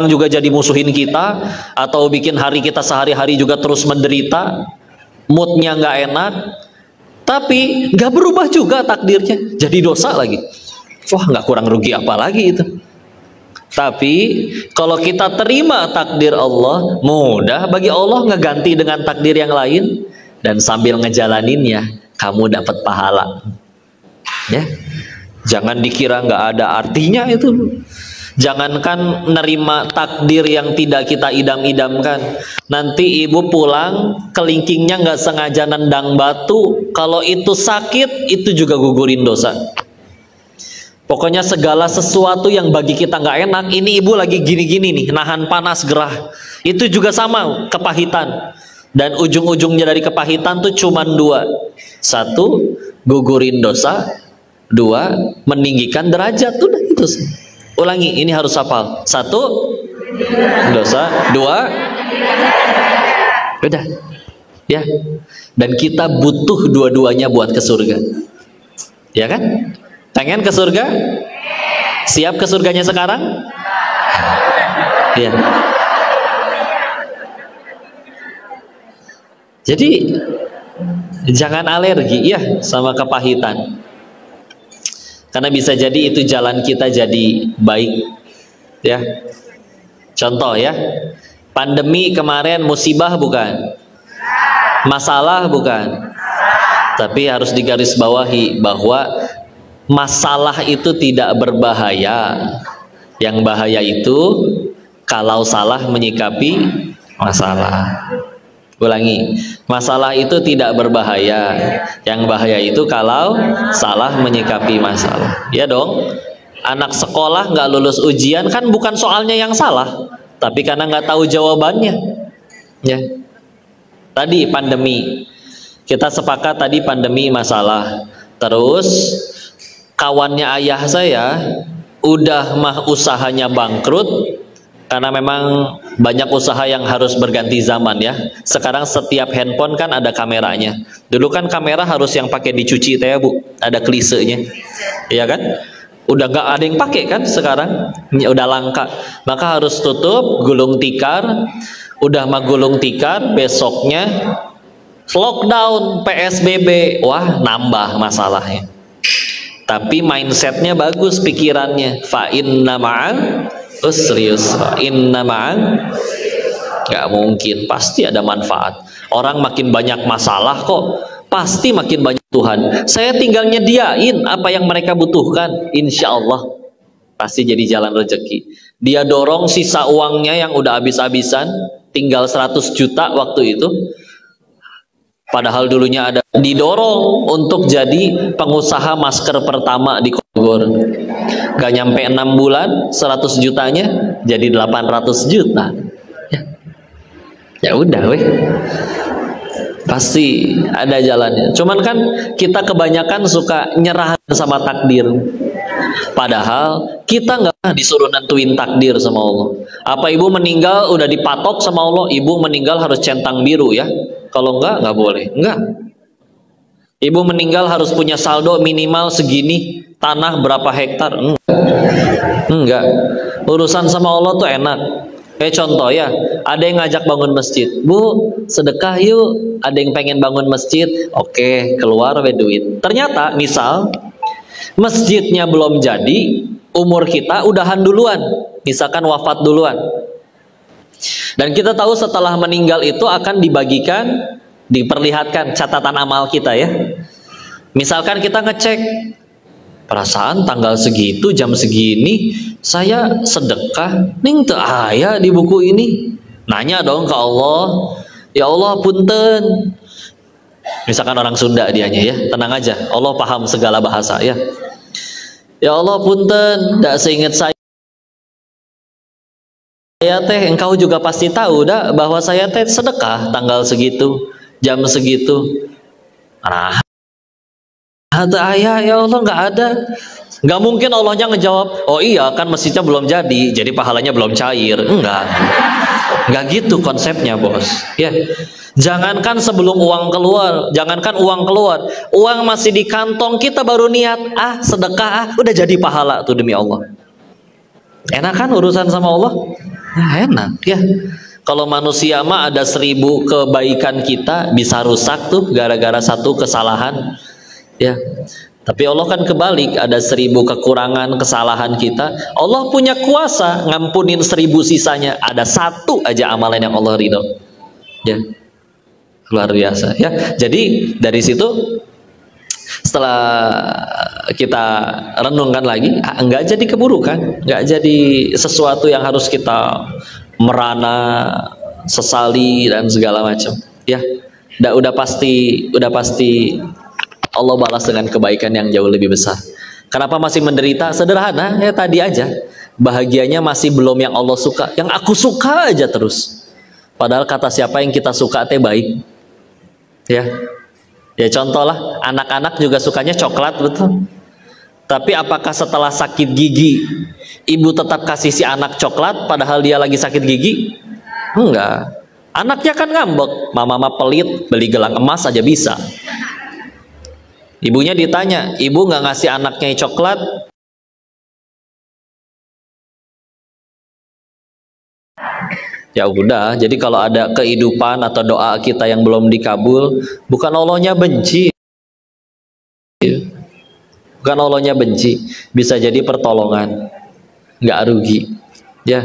juga jadi musuhin kita, atau bikin hari kita sehari-hari juga terus menderita, moodnya nggak enak, tapi nggak berubah juga takdirnya, jadi dosa lagi. Wah, nggak kurang rugi apa lagi itu. Tapi kalau kita terima takdir Allah, mudah bagi Allah ngeganti dengan takdir yang lain, dan sambil ngejalaninnya kamu dapat pahala. Ya, jangan dikira nggak ada artinya itu. Jangankan nerima takdir yang tidak kita idam-idamkan, nanti ibu pulang kelingkingnya nggak sengaja nendang batu, kalau itu sakit itu juga gugurin dosa. Pokoknya segala sesuatu yang bagi kita nggak enak, ini ibu lagi gini-gini nih, nahan panas gerah, itu juga sama kepahitan, dan ujung-ujungnya dari kepahitan tuh cuman dua: satu, gugurin dosa; dua, meninggikan derajat. Udah itu sih. Ulangi, ini harus hafal. Satu, dosa; dua, udah ya. Dan kita butuh dua-duanya buat ke surga, ya kan? Pengen ke surga? Siap ke surganya sekarang? Ya. Jadi jangan alergi ya sama kepahitan, karena bisa jadi itu jalan kita jadi baik. Ya, contoh ya, pandemi kemarin musibah bukan? Masalah bukan? Tapi harus digarisbawahi bahwa masalah itu tidak berbahaya. Yang bahaya itu kalau salah menyikapi masalah. Ulangi, masalah itu tidak berbahaya. Yang bahaya itu kalau salah menyikapi masalah. Ya dong, anak sekolah nggak lulus ujian kan bukan soalnya yang salah, tapi karena nggak tahu jawabannya. Ya, tadi pandemi, kita sepakat tadi pandemi masalah. Terus kawannya ayah saya udah mah usahanya bangkrut, karena memang banyak usaha yang harus berganti zaman ya. Sekarang setiap handphone kan ada kameranya. Dulu kan kamera harus yang pakai dicuci teh bu, ada klisenya, iya kan? Udah nggak ada yang pakai kan sekarang, udah langka. Maka harus tutup, gulung tikar. Udah mah gulung tikar, besoknya lockdown, PSBB, wah nambah masalahnya. Tapi mindsetnya bagus, pikirannya. Fa inna ma'al usri yusra, inna ma'al, nggak mungkin, pasti ada manfaat. Orang makin banyak masalah kok, pasti makin banyak Tuhan. Saya tinggal nyediain apa yang mereka butuhkan, insya Allah pasti jadi jalan rezeki. Dia dorong sisa uangnya yang udah habis-habisan, tinggal 100 juta waktu itu, padahal dulunya ada, didorong untuk jadi pengusaha masker pertama di Bogor. Gak nyampe 6 bulan 100 jutanya jadi 800 juta. Ya udah weh, pasti ada jalannya. Cuman kan kita kebanyakan suka nyerah sama takdir, padahal kita nggak disuruh nentuin takdir sama Allah. Apa ibu meninggal udah dipatok sama Allah, ibu meninggal harus centang biru ya? Kalau nggak boleh. Enggak. Ibu meninggal harus punya saldo minimal segini, tanah berapa hektar? Enggak. Urusan sama Allah tuh enak. Kayak contoh ya, ada yang ngajak bangun masjid, bu sedekah yuk, ada yang pengen bangun masjid, oke, keluar we duit. Ternyata misal masjidnya belum jadi, umur kita udahan duluan, misalkan wafat duluan, dan kita tahu setelah meninggal itu akan dibagikan, diperlihatkan catatan amal kita ya. Misalkan kita ngecek, perasaan tanggal segitu jam segini saya sedekah ning teu aya di buku ini. Nanya dong ke Allah, ya Allah punten, misalkan orang Sunda dianya ya, tenang aja, Allah paham segala bahasa ya. Ya Allah punten, ndak seinget saya teh, engkau juga pasti tahu dah bahwa saya teh sedekah tanggal segitu jam segitu. Nah, ada ayah, ya Allah nggak ada. Nggak mungkin Allahnya ngejawab, oh iya kan masjidnya belum jadi pahalanya belum cair. Nggak gitu konsepnya bos ya. Jangankan sebelum uang keluar, jangankan uang keluar, uang masih di kantong kita baru niat sedekah udah jadi pahala tuh demi Allah. Enak kan urusan sama Allah? Nah, enak ya. Kalau manusia mah ada 1000 kebaikan kita bisa rusak tuh gara-gara satu kesalahan ya. Tapi Allah kan kebalik, ada 1000 kekurangan kesalahan kita, Allah punya kuasa ngampunin 1000 sisanya, ada satu aja amalan yang Allah ridho ya. Luar biasa ya. Jadi dari situ setelah kita renungkan lagi, enggak jadi keburukan, enggak jadi sesuatu yang harus kita merana, sesali dan segala macam ya. Udah pasti Allah balas dengan kebaikan yang jauh lebih besar. Kenapa masih menderita? Sederhana ya, tadi aja bahagianya masih belum yang Allah suka, yang aku suka aja terus. Padahal kata siapa yang kita suka teh baik ya. Ya contoh lah, anak-anak juga sukanya coklat, betul. Tapi apakah setelah sakit gigi ibu tetap kasih si anak coklat padahal dia lagi sakit gigi? Enggak. Anaknya kan ngambek, mama pelit, beli gelang emas aja bisa. Ibunya ditanya, ibu nggak ngasih anaknya coklat? Ya udah, jadi kalau ada kehidupan atau doa kita yang belum dikabul, bukan Allahnya benci, bukan Allahnya benci, bisa jadi pertolongan, nggak rugi, ya.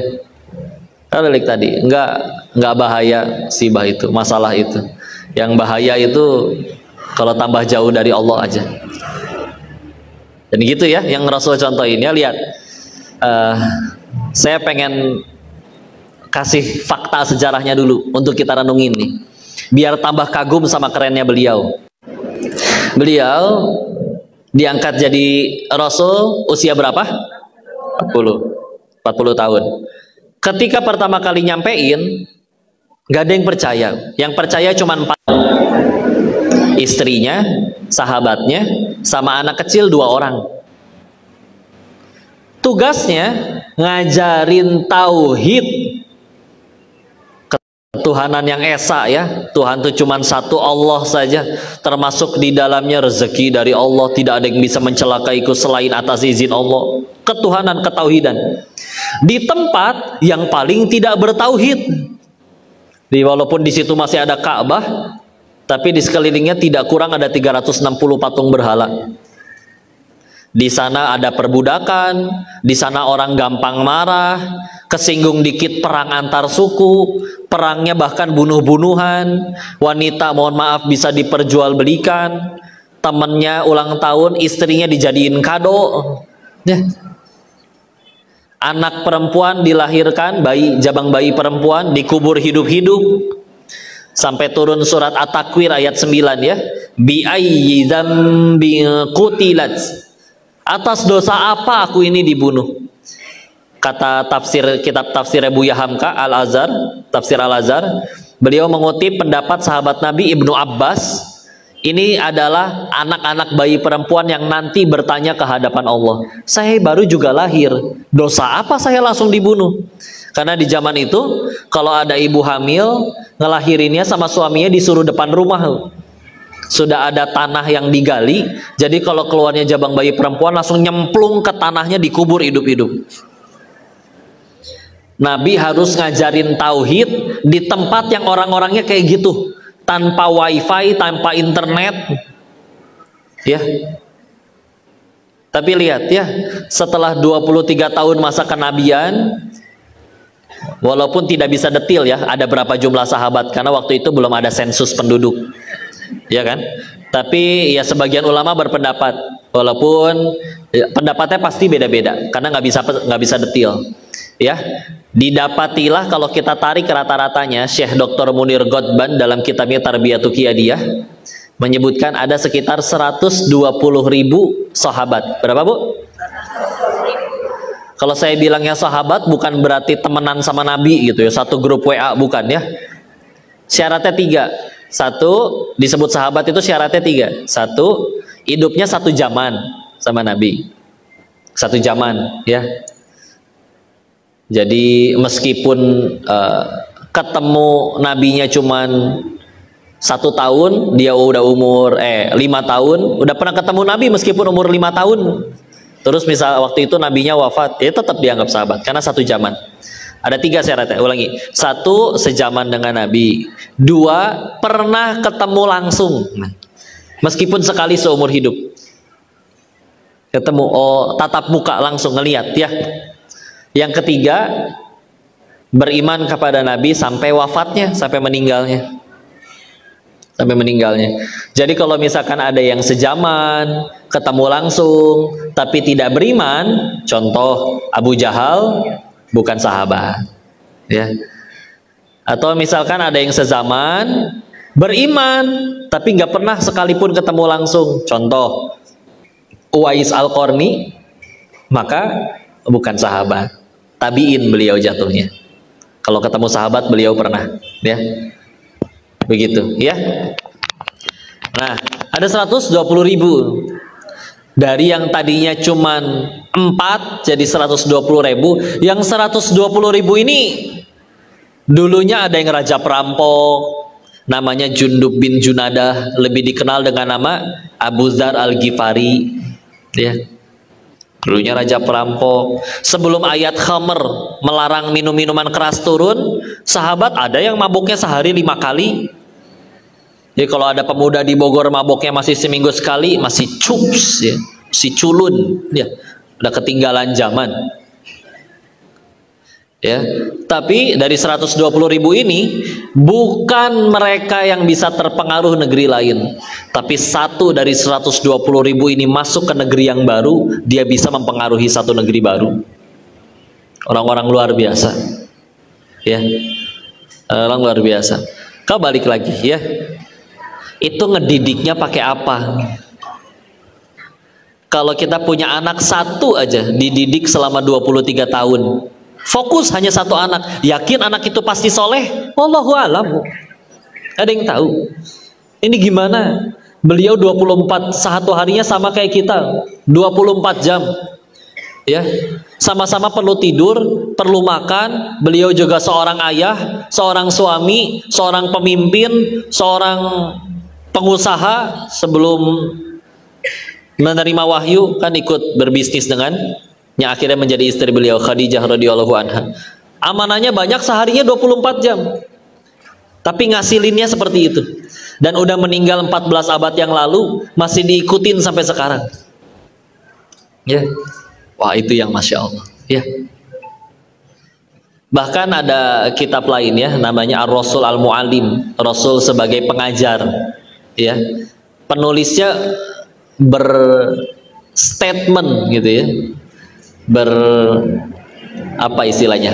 Balik tadi, nggak bahaya sibah itu, masalah itu. Yang bahaya itu kalau tambah jauh dari Allah aja. Dan gitu ya, yang Rasul contohin ya, lihat. Saya pengen kasih fakta sejarahnya dulu untuk kita renungin nih, biar tambah kagum sama kerennya beliau. Beliau diangkat jadi Rasul usia berapa? 40 tahun. Ketika pertama kali nyampein, gak ada yang percaya. Yang percaya cuma 4. Istrinya, sahabatnya, sama anak kecil 2 orang. Tugasnya ngajarin tauhid, ketuhanan yang esa ya. Tuhan itu cuma satu, Allah saja. Termasuk di dalamnya rezeki dari Allah, tidak ada yang bisa mencelakaiku selain atas izin Allah. Ketuhanan, ketauhidan. Di tempat yang paling tidak bertauhid. Walaupun di situ masih ada Ka'bah, tapi di sekelilingnya tidak kurang ada 360 patung berhala. Di sana ada perbudakan, di sana orang gampang marah, kesinggung dikit perang antar suku, perangnya bahkan bunuh-bunuhan, wanita mohon maaf bisa diperjualbelikan, temennya ulang tahun istrinya dijadiin kado ya. Anak perempuan dilahirkan, jabang bayi perempuan dikubur hidup-hidup, sampai turun surat At-Takwir ayat 9 ya, bi ayyi dzambin qutilat, atas dosa apa aku ini dibunuh. Kata kitab tafsir Buya Hamka Al-Azhar, tafsir Al-Azhar, beliau mengutip pendapat sahabat Nabi Ibnu Abbas. Ini adalah anak-anak bayi perempuan yang nanti bertanya ke hadapan Allah, saya baru juga lahir, dosa apa saya langsung dibunuh? Karena di zaman itu kalau ada ibu hamil, ngelahirinnya sama suaminya disuruh depan rumah. Sudah ada tanah yang digali, jadi kalau keluarnya jabang bayi perempuan langsung nyemplung ke tanahnya, dikubur hidup-hidup. Nabi harus ngajarin tauhid di tempat yang orang-orangnya kayak gitu, tanpa wifi, tanpa internet ya. Tapi lihat ya, setelah 23 tahun masa kenabian, walaupun tidak bisa detil ya ada berapa jumlah sahabat, karena waktu itu belum ada sensus penduduk ya kan. Tapi ya sebagian ulama berpendapat, walaupun ya, pendapatnya pasti beda-beda karena nggak bisa detil ya. Didapatilah kalau kita tarik rata-ratanya, Syekh Dr. Munir Godban dalam kitabnya Tarbiyatu Qiyadiyah menyebutkan ada sekitar 120.000 sahabat. Berapa Bu? Kalau saya bilangnya sahabat bukan berarti temenan sama Nabi gitu ya, satu grup WA, bukan ya. Syaratnya 3. Satu, disebut sahabat itu syaratnya 3. Satu, hidupnya satu zaman sama Nabi, satu zaman ya. Jadi meskipun ketemu nabinya cuman 1 tahun, dia udah umur 5 tahun, udah pernah ketemu nabi meskipun umur 5 tahun. Terus misal waktu itu nabinya wafat, ya tetap dianggap sahabat karena satu zaman. Ada 3 syaratnya, ulangi. 1, sezaman dengan Nabi. 2, pernah ketemu langsung. Meskipun sekali seumur hidup. Ketemu, tatap muka langsung ngelihat ya. Yang ketiga, beriman kepada Nabi sampai wafatnya, sampai meninggalnya. Sampai meninggalnya. Jadi kalau misalkan ada yang sejaman, ketemu langsung, tapi tidak beriman, contoh Abu Jahal, bukan sahabat, ya. Atau misalkan ada yang sezaman, beriman, tapi nggak pernah sekalipun ketemu langsung, contoh Uwais Al-Qarni, maka bukan sahabat, tabiin beliau jatuhnya. Kalau ketemu sahabat beliau pernah, ya. Begitu ya. Nah, ada 120.000 dari yang tadinya cuman 4 jadi 120.000. Yang 120.000 ini dulunya ada yang raja perampok, namanya Jundub bin Junadah, lebih dikenal dengan nama Abu Dzar Al-Ghifari, ya. Dulunya raja perampok. Sebelum ayat khamr melarang minum-minuman keras turun, sahabat ada yang mabuknya sehari 5 kali. Jadi kalau ada pemuda di Bogor mabuknya masih seminggu sekali, masih cups, ya, masih culun, ya, udah ketinggalan zaman. Ya, tapi dari 120.000 ini bukan mereka yang bisa terpengaruh negeri lain, tapi 1 dari 120.000 ini masuk ke negeri yang baru, dia bisa mempengaruhi satu negeri baru. Orang-orang luar biasa, ya, orang luar biasa. Kau balik lagi, ya, itu ngedidiknya pakai apa? Kalau kita punya anak 1 aja dididik selama 23 tahun, fokus hanya 1 anak, yakin anak itu pasti soleh? Wallahu a'lam. Ada yang tahu? Ini gimana? Beliau 24, satu harinya sama kayak kita, 24 jam, ya, sama-sama perlu tidur, perlu makan. Beliau juga seorang ayah, seorang suami, seorang pemimpin, seorang pengusaha. Sebelum menerima wahyu kan ikut berbisnis dengan yang akhirnya menjadi istri beliau, Khadijah radhiyallahu anha. Amanahnya banyak, seharinya 24 jam, tapi ngasilinnya seperti itu. Dan udah meninggal 14 abad yang lalu, masih diikutin sampai sekarang, ya. Wah, itu yang Masya Allah, ya. Bahkan ada kitab lain, ya, namanya Ar-Rasul Al-Mu'allim, Rasul sebagai pengajar, ya. Penulisnya berstatement gitu, ya, apa istilahnya,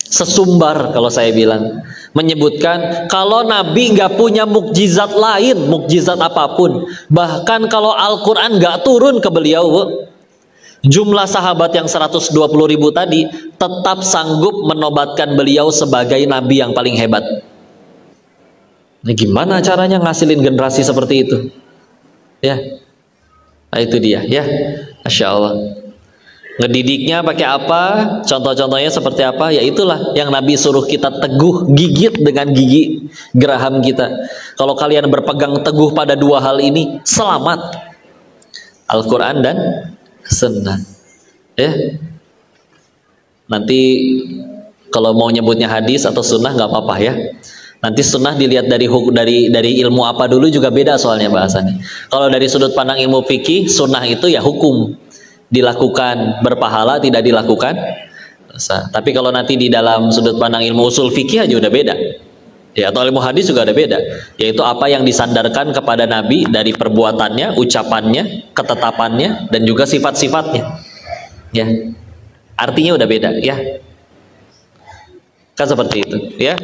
sesumbar kalau saya bilang, menyebutkan kalau Nabi nggak punya mukjizat lain, mukjizat apapun, bahkan kalau Al-Quran nggak turun ke beliau, jumlah sahabat yang 120.000 tadi tetap sanggup menobatkan beliau sebagai Nabi yang paling hebat. Nah, gimana caranya ngasilin generasi seperti itu, ya? Nah, itu dia, ya. Masya Allah. Ngedidiknya pakai apa? Contoh-contohnya seperti apa? Ya itulah yang Nabi suruh kita teguh, gigit dengan gigi geraham kita. Kalau kalian berpegang teguh pada 2 hal ini, selamat. Al-Quran dan Sunnah, ya. Nanti kalau mau nyebutnya hadis atau sunnah nggak apa-apa, ya. Nanti sunnah dilihat dari ilmu apa dulu juga beda soalnya bahasannya. Kalau dari sudut pandang ilmu fikih, sunnah itu ya hukum, dilakukan berpahala, tidak dilakukan dosa. Tapi kalau nanti di dalam sudut pandang ilmu usul fikih aja udah beda, ya, atau ilmu hadis juga ada beda, yaitu apa yang disandarkan kepada Nabi dari perbuatannya, ucapannya, ketetapannya, dan juga sifat-sifatnya, ya. Artinya udah beda, ya, kan seperti itu, ya.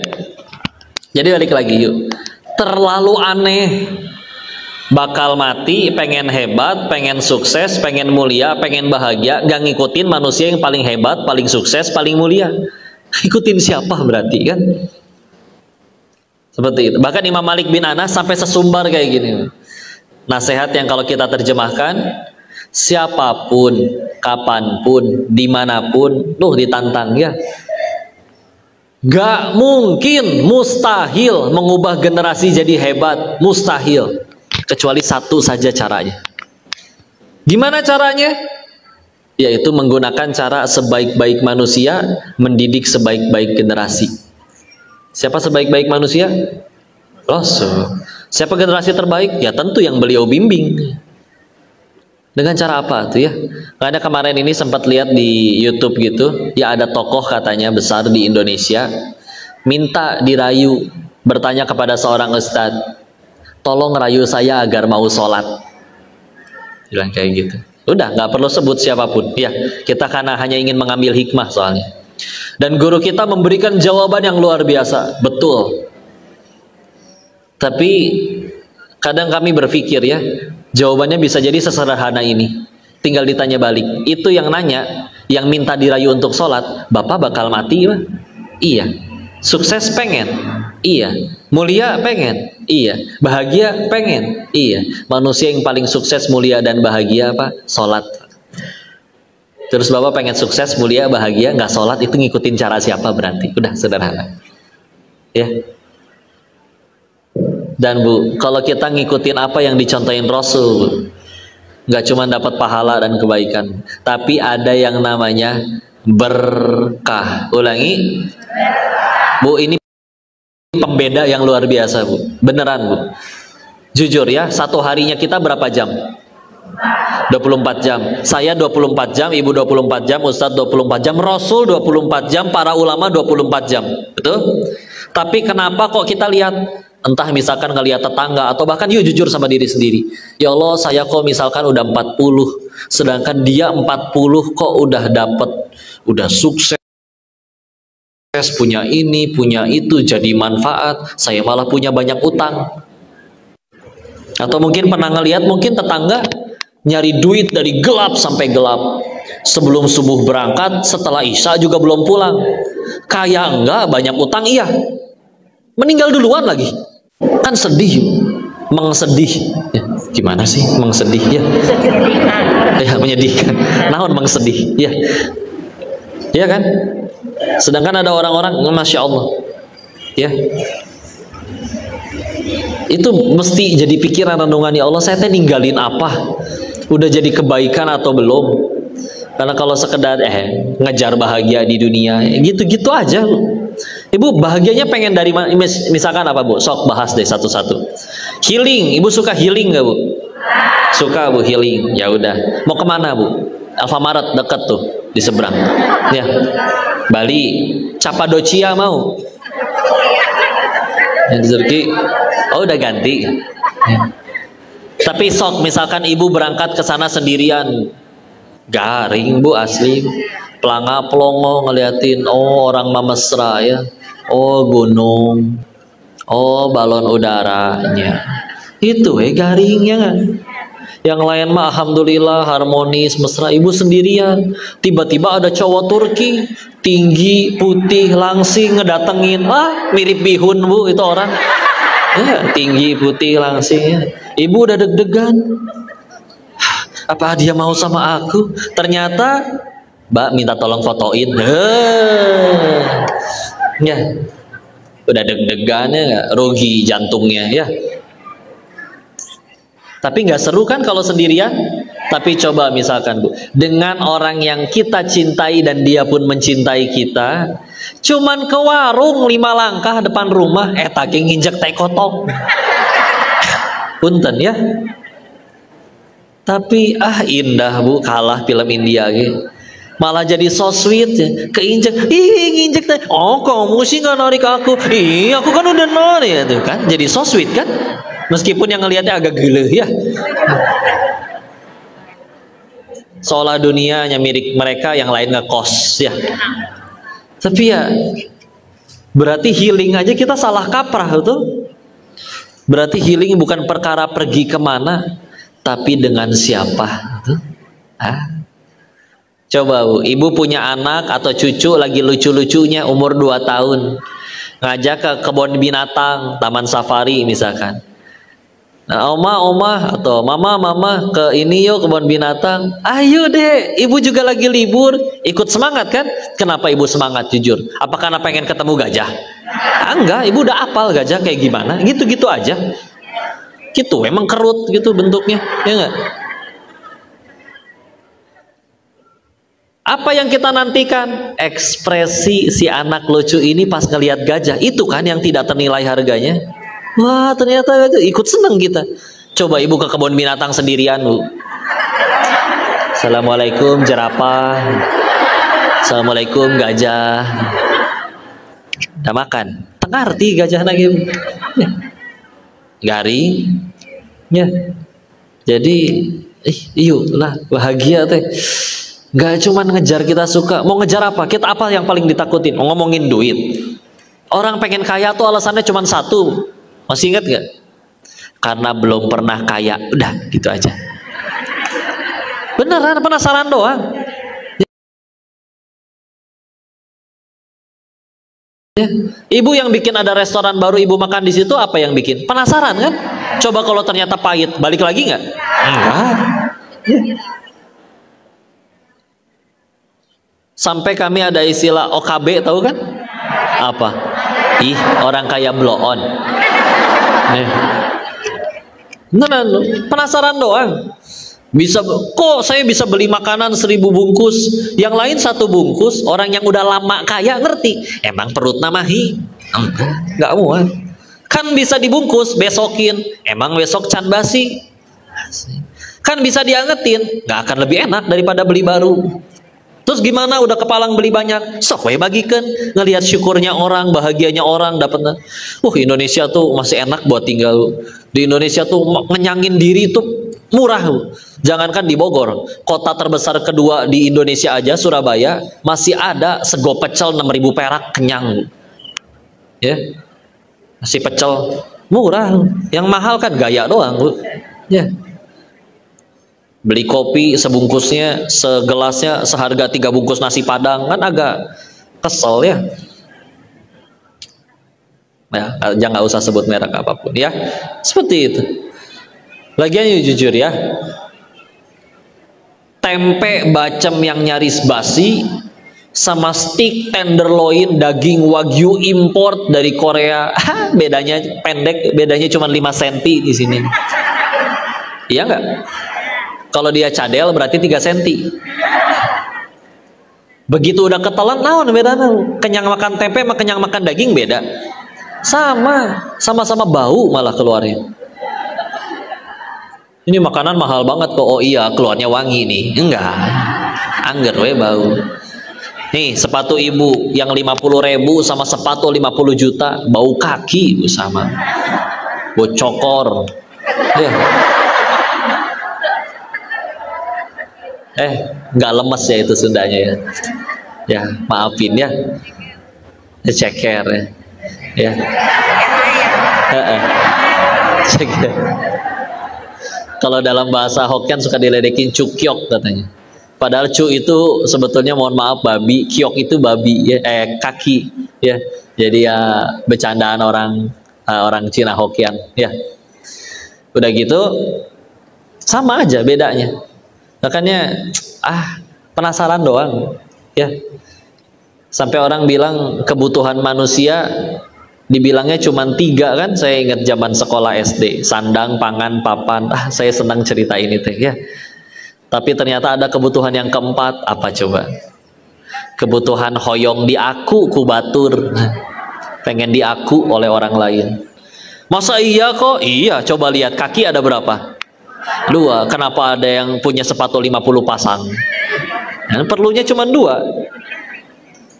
Jadi balik lagi yuk, terlalu aneh, bakal mati, pengen hebat, pengen sukses, pengen mulia, pengen bahagia, gak ngikutin manusia yang paling hebat, paling sukses, paling mulia. Ikutin siapa berarti, kan? Seperti itu. Bahkan Imam Malik bin Anas sampai sesumbar kayak gini. Nasihat yang kalau kita terjemahkan, siapapun, kapanpun, dimanapun, ditantang, ya. Gak mungkin, mustahil mengubah generasi jadi hebat, mustahil. Kecuali satu saja caranya. Gimana caranya? yaitu menggunakan cara sebaik-baik manusia mendidik sebaik-baik generasi. Siapa sebaik-baik manusia? Rasul. Siapa generasi terbaik? Ya tentu yang beliau bimbing. Dengan cara apa tuh ya? Karena kemarin ini sempat lihat di YouTube gitu, ya ada tokoh katanya besar di Indonesia minta dirayu, bertanya kepada seorang ustadz, tolong rayu saya agar mau sholat. Bilang kayak gitu. Udah nggak perlu sebut siapapun, ya kita karena hanya ingin mengambil hikmah soalnya. Dan guru kita memberikan jawaban yang luar biasa, betul. Tapi kadang kami berpikir ya, jawabannya bisa jadi sesederhana ini. Tinggal ditanya balik, itu yang nanya, yang minta dirayu untuk sholat, bapak bakal mati Pak? Iya. Sukses pengen? Iya. Mulia pengen? Iya. Bahagia pengen? Iya. Manusia yang paling sukses, mulia, dan bahagia apa? Sholat. Terus bapak pengen sukses, mulia, bahagia, nggak sholat, itu ngikutin cara siapa berarti? Udah sederhana. Ya. Dan Bu, kalau kita ngikutin apa yang dicontohin Rasul, Bu, nggak cuma dapat pahala dan kebaikan, tapi ada yang namanya berkah. Ulangi, Bu, ini pembeda yang luar biasa Bu, beneran Bu. Jujur ya, satu harinya kita berapa jam? 24 jam. Saya 24 jam, Ibu 24 jam, Ustadz 24 jam, Rasul 24 jam, para ulama 24 jam. Betul? Tapi kenapa kok kita lihat, entah misalkan ngelihat tetangga, atau bahkan yuk jujur sama diri sendiri, ya Allah saya kok misalkan udah 40, sedangkan dia 40 kok udah dapet, udah sukses, punya ini, punya itu, jadi manfaat, saya malah punya banyak utang. Atau mungkin pernah ngelihat, mungkin tetangga nyari duit dari gelap sampai gelap, sebelum subuh berangkat, setelah isya juga belum pulang. Kaya enggak, banyak utang, iya, meninggal duluan lagi. Kan sedih, mengsedih ya, gimana sih mengsedih ya, ya menyedihkan, naon mengsedih ya, ya kan. Sedangkan ada orang-orang, masya Allah ya, itu mesti jadi pikiran renungan, ya Allah saya teh ninggalin apa, udah jadi kebaikan atau belum. Karena kalau sekedar ngejar bahagia di dunia gitu-gitu aja Ibu, bahagianya pengen dari misalkan apa Bu? Sok bahas deh satu-satu. Healing, Ibu suka healing nggak Bu? Suka Bu, healing. Ya udah. Mau kemana Bu? Alfamaret deket tuh di seberang. Ya. Bali, Cappadocia mau? Yang di Turki. Oh udah ganti. Ya. Tapi sok misalkan Ibu berangkat ke sana sendirian, garing Bu asli. Pelanga pelongo ngeliatin, oh orang mamesra ya, oh gunung, oh balon udaranya, itu garingnya kan. Yang lain mah alhamdulillah harmonis mesra, Ibu sendirian. Tiba-tiba ada cowok Turki tinggi putih langsing ngedatengin, mirip bihun Bu itu orang ya, tinggi putih langsing ya. Ibu udah deg-degan, apa dia mau sama aku? Ternyata Mbak minta tolong fotoin, ya udah deg-degan ya, rugi jantungnya ya. Tapi nggak seru kan kalau sendirian. Tapi coba misalkan Bu, dengan orang yang kita cintai dan dia pun mencintai kita, cuman ke warung 5 langkah depan rumah, taking nginjek teh kotok, punten ya. Tapi indah Bu, kalah film India gitu. Malah jadi so sweet ya. Keinjek, nginjek teh, oh kamu sih nggak narik aku, aku kan udah narik ya, tuh kan jadi so sweet kan, meskipun yang ngelihatnya agak gila ya, seolah dunianya milik mereka, yang lain ngekos ya. Tapi ya berarti healing aja kita salah kaprah tuh. Berarti healing bukan perkara pergi kemana, tapi dengan siapa tuh. Coba Bu, Ibu punya anak atau cucu lagi lucu-lucunya umur 2 tahun, ngajak ke kebun binatang, taman safari misalkan. Nah, oma atau mama ke ini yuk kebun binatang. Ayo deh, Ibu juga lagi libur, ikut semangat kan? Kenapa Ibu semangat jujur? Apa karena pengen ketemu gajah? Enggak, Ibu udah apal gajah kayak gimana, gitu-gitu aja. Gitu, emang kerut gitu bentuknya, ya enggak? Apa yang kita nantikan? Ekspresi si anak lucu ini pas ngelihat gajah. Itu kan yang tidak ternilai harganya. Wah, ternyata gajah, ikut seneng kita. Coba ibu ke kebun binatang sendirian, Bu. Assalamualaikum jerapah. Assalamualaikum gajah. Udah makan. Tengah arti gajah lagi. Ya. Garing. Ya. Jadi, yuk lah bahagia teh. Gak cuman ngejar kita suka. Mau ngejar apa? Kita apa yang paling ditakutin? Ngomongin duit. Orang pengen kaya tuh alasannya cuma satu. Masih ingat gak? Karena belum pernah kaya. Udah gitu aja. Beneran penasaran doang. Ya. Ibu yang bikin ada restoran baru, ibu makan di situ, apa yang bikin? Penasaran kan? Coba kalau ternyata pahit, balik lagi nggak? Enggak. Ya. Sampai kami ada istilah OKB, tahu kan? Apa? Ih, orang kaya blow on. Beneran loh, penasaran doang. Bisa kok saya bisa beli makanan 1000 bungkus, yang lain 1 bungkus. Orang yang udah lama kaya ngerti, emang perut namahi? Enggak muat. Kan bisa dibungkus, besokin, emang besok can basi. Kan bisa diangetin, nggak akan lebih enak daripada beli baru. Terus gimana udah kepalang beli banyak, sok we bagikan, ngelihat syukurnya orang, bahagianya orang, dapatnya. Indonesia tuh masih enak buat tinggal. Di Indonesia tuh ngenyangin diri tuh murah. Jangankan di Bogor, kota terbesar kedua di Indonesia aja, Surabaya, masih ada sego pecel 6.000 perak kenyang. Ya. Masih pecel murah. Yang mahal kan gaya doang, Bu. Ya. Beli kopi sebungkusnya, segelasnya seharga 3 bungkus nasi padang, kan agak kesel ya. Ya, jangan usah sebut merek apapun ya. Seperti itu. Lagian jujur ya, tempe bacem yang nyaris basi sama steak tenderloin daging wagyu import dari Korea, bedanya pendek, bedanya cuma 5 cm di sini. Iya nggak? Kalau dia cadel berarti 3 cm. Begitu udah ketelan, naon bedanya? Kenyang makan tempe sama kenyang makan daging beda. Sama-sama bau malah keluarnya. Ini makanan mahal banget kok. Oh iya, keluarnya wangi nih. Enggak. Angger we bau. Nih, sepatu ibu yang 50.000 sama sepatu 50 juta, bau kaki ibu sama. Bau cokor. Ya. Nggak lemes ya itu Sundanya ya. Ya, maafin ya. Ceker ya. Ya. Ceker. Kalau dalam bahasa Hokkien suka diledekin cukyok katanya. Padahal cu itu sebetulnya mohon maaf babi, kyok itu babi ya, kaki ya. Jadi ya bercandaan orang Cina Hokkien ya. Udah gitu sama aja bedanya. Makanya penasaran doang ya. Sampai orang bilang kebutuhan manusia dibilangnya cuma 3 kan. Saya ingat zaman sekolah SD, sandang, pangan, papan. Saya senang cerita ini teh ya. Tapi ternyata ada kebutuhan yang keempat. Apa coba? Kebutuhan hoyong diaku ku batur. Pengen diaku oleh orang lain. Masa iya kok? Iya, coba lihat kaki ada berapa? 2. Kenapa ada yang punya sepatu 50 pasang? Dan perlunya cuma 2.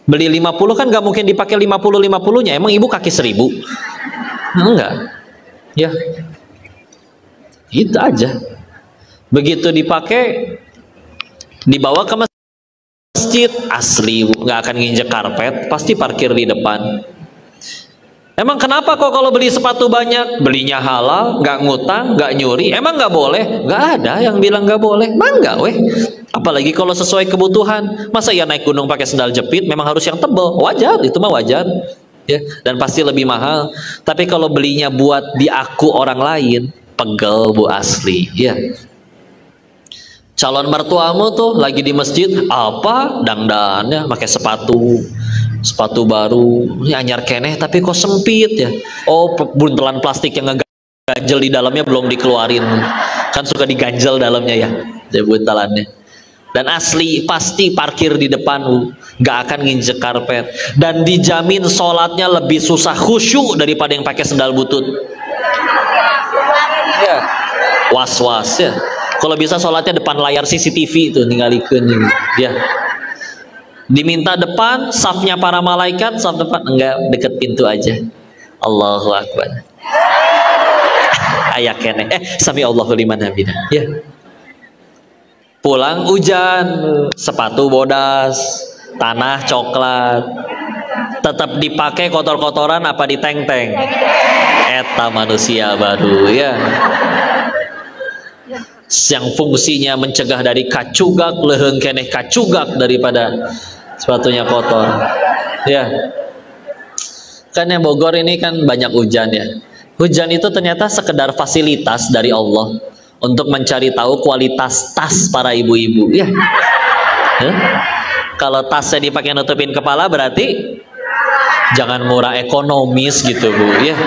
Beli 50 kan gak mungkin dipakai 50-50-nya. Emang ibu kaki 1000? Enggak. Ya. Itu aja. Begitu dipakai, dibawa ke masjid, asli nggak akan nginjek karpet, pasti parkir di depan. Emang kenapa kok kalau beli sepatu banyak, belinya halal, nggak ngutang, nggak nyuri? Emang nggak boleh? Nggak ada yang bilang nggak boleh. Bangga weh. Apalagi kalau sesuai kebutuhan. Masa ya naik gunung pakai sendal jepit? Memang harus yang tebal. Wajar, itu mah wajar. Ya, dan pasti lebih mahal. Tapi kalau belinya buat diaku orang lain, pegel bu asli. Ya. Calon mertuamu tuh lagi di masjid, apa dangdannya pakai sepatu baru, ini anyar keneh tapi kok sempit ya. Oh, buntelan plastik yang ngeganjel di dalamnya belum dikeluarin, kan suka diganjel dalamnya ya, jadi buntelannya. Dan asli pasti parkir di depan, nggak akan nginjek karpet. Dan dijamin sholatnya lebih susah khusyuk daripada yang pakai sendal butut. Ya, was-was ya. Kalau bisa sholatnya depan layar CCTV itu ninggalikan ya. Diminta depan, safnya para malaikat, saf depan enggak, deket pintu aja. Allahu Akbar. Ayak kene. Sami Allahu liman hamidah. Ya. Pulang hujan, sepatu bodas, tanah coklat. Tetap dipakai kotor-kotoran apa diteng-teng? Eta manusia baru ya. Yang fungsinya mencegah dari kacugak, leheng keneh kacugak daripada sepatunya kotor ya. Kan yang Bogor ini kan banyak hujan ya. Hujan itu ternyata sekedar fasilitas dari Allah untuk mencari tahu kualitas tas para ibu-ibu ya. Kalau tasnya dipakai nutupin kepala berarti jangan murah ekonomis gitu Bu ya.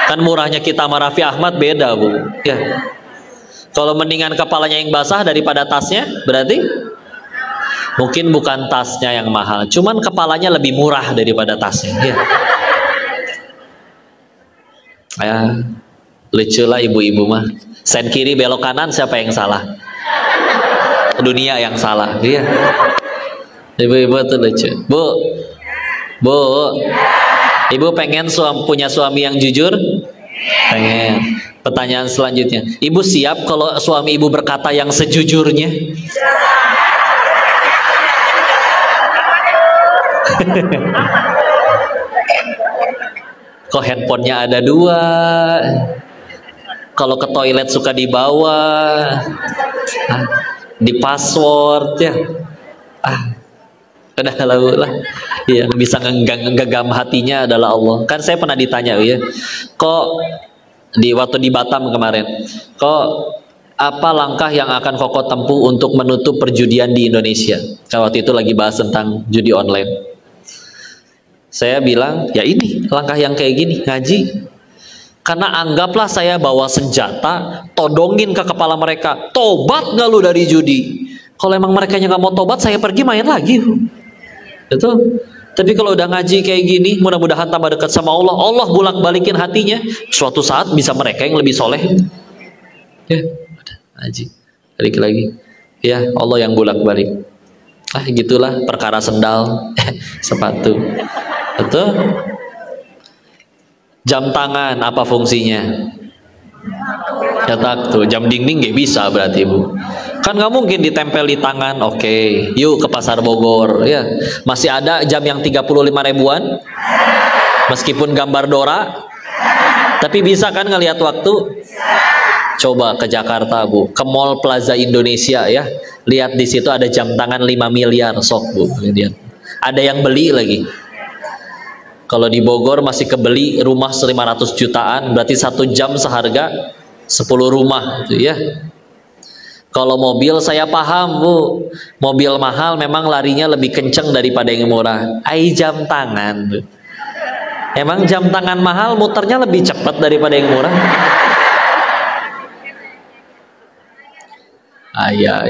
Kan murahnya kita sama Raffi Ahmad beda Bu ya. Kalau mendingan kepalanya yang basah daripada tasnya, berarti mungkin bukan tasnya yang mahal, cuman kepalanya lebih murah daripada tasnya. Ya, lucu lah ibu-ibu mah. Sen kiri belok kanan siapa yang salah? Dunia yang salah. Iya. Ibu-ibu tuh lucu. Bu, ibu pengen punya suami yang jujur? Pengen. Pertanyaan selanjutnya, ibu siap kalau suami ibu berkata yang sejujurnya? Kok handphonenya ada 2? Kalau ke toilet suka dibawa, di password ya. Udah lah. Yang bisa ngegenggam hatinya adalah Allah. Kan saya pernah ditanya ya, kok waktu di Batam kemarin, kok apa langkah yang akan Koko tempuh untuk menutup perjudian di Indonesia? Kan waktu itu lagi bahas tentang judi online. Saya bilang, ya ini langkah yang kayak gini, ngaji. Karena anggaplah saya bawa senjata, todongin ke kepala mereka, tobat nggak lu dari judi? Kalau emang mereka nggak mau tobat, saya pergi main lagi. Itu. Tapi kalau udah ngaji kayak gini, mudah-mudahan tambah dekat sama Allah. Allah bolak-balikin hatinya. Suatu saat bisa mereka yang lebih soleh. Ya, ngaji. Balik lagi. Ya, Allah yang bolak-balik. Gitulah perkara sendal, sepatu. Betul? Jam tangan apa fungsinya? Cetak tuh, jam dinding gak bisa berarti Bu. Kan nggak mungkin ditempel di tangan. Oke, yuk ke pasar Bogor ya. Masih ada jam yang 35 ribuan meskipun gambar Dora, tapi bisa kan ngelihat waktu? Coba ke Jakarta Bu, ke Mall Plaza Indonesia ya, lihat di situ ada jam tangan 5 miliar sok Bu, lihat. Ada yang beli lagi. Kalau di Bogor masih kebeli rumah 500 jutaan, berarti 1 jam seharga 10 rumah gitu ya. Kalau mobil saya paham Bu, mobil mahal memang larinya lebih kenceng daripada yang murah. Jam tangan Bu, emang jam tangan mahal muternya lebih cepat daripada yang murah. Ya.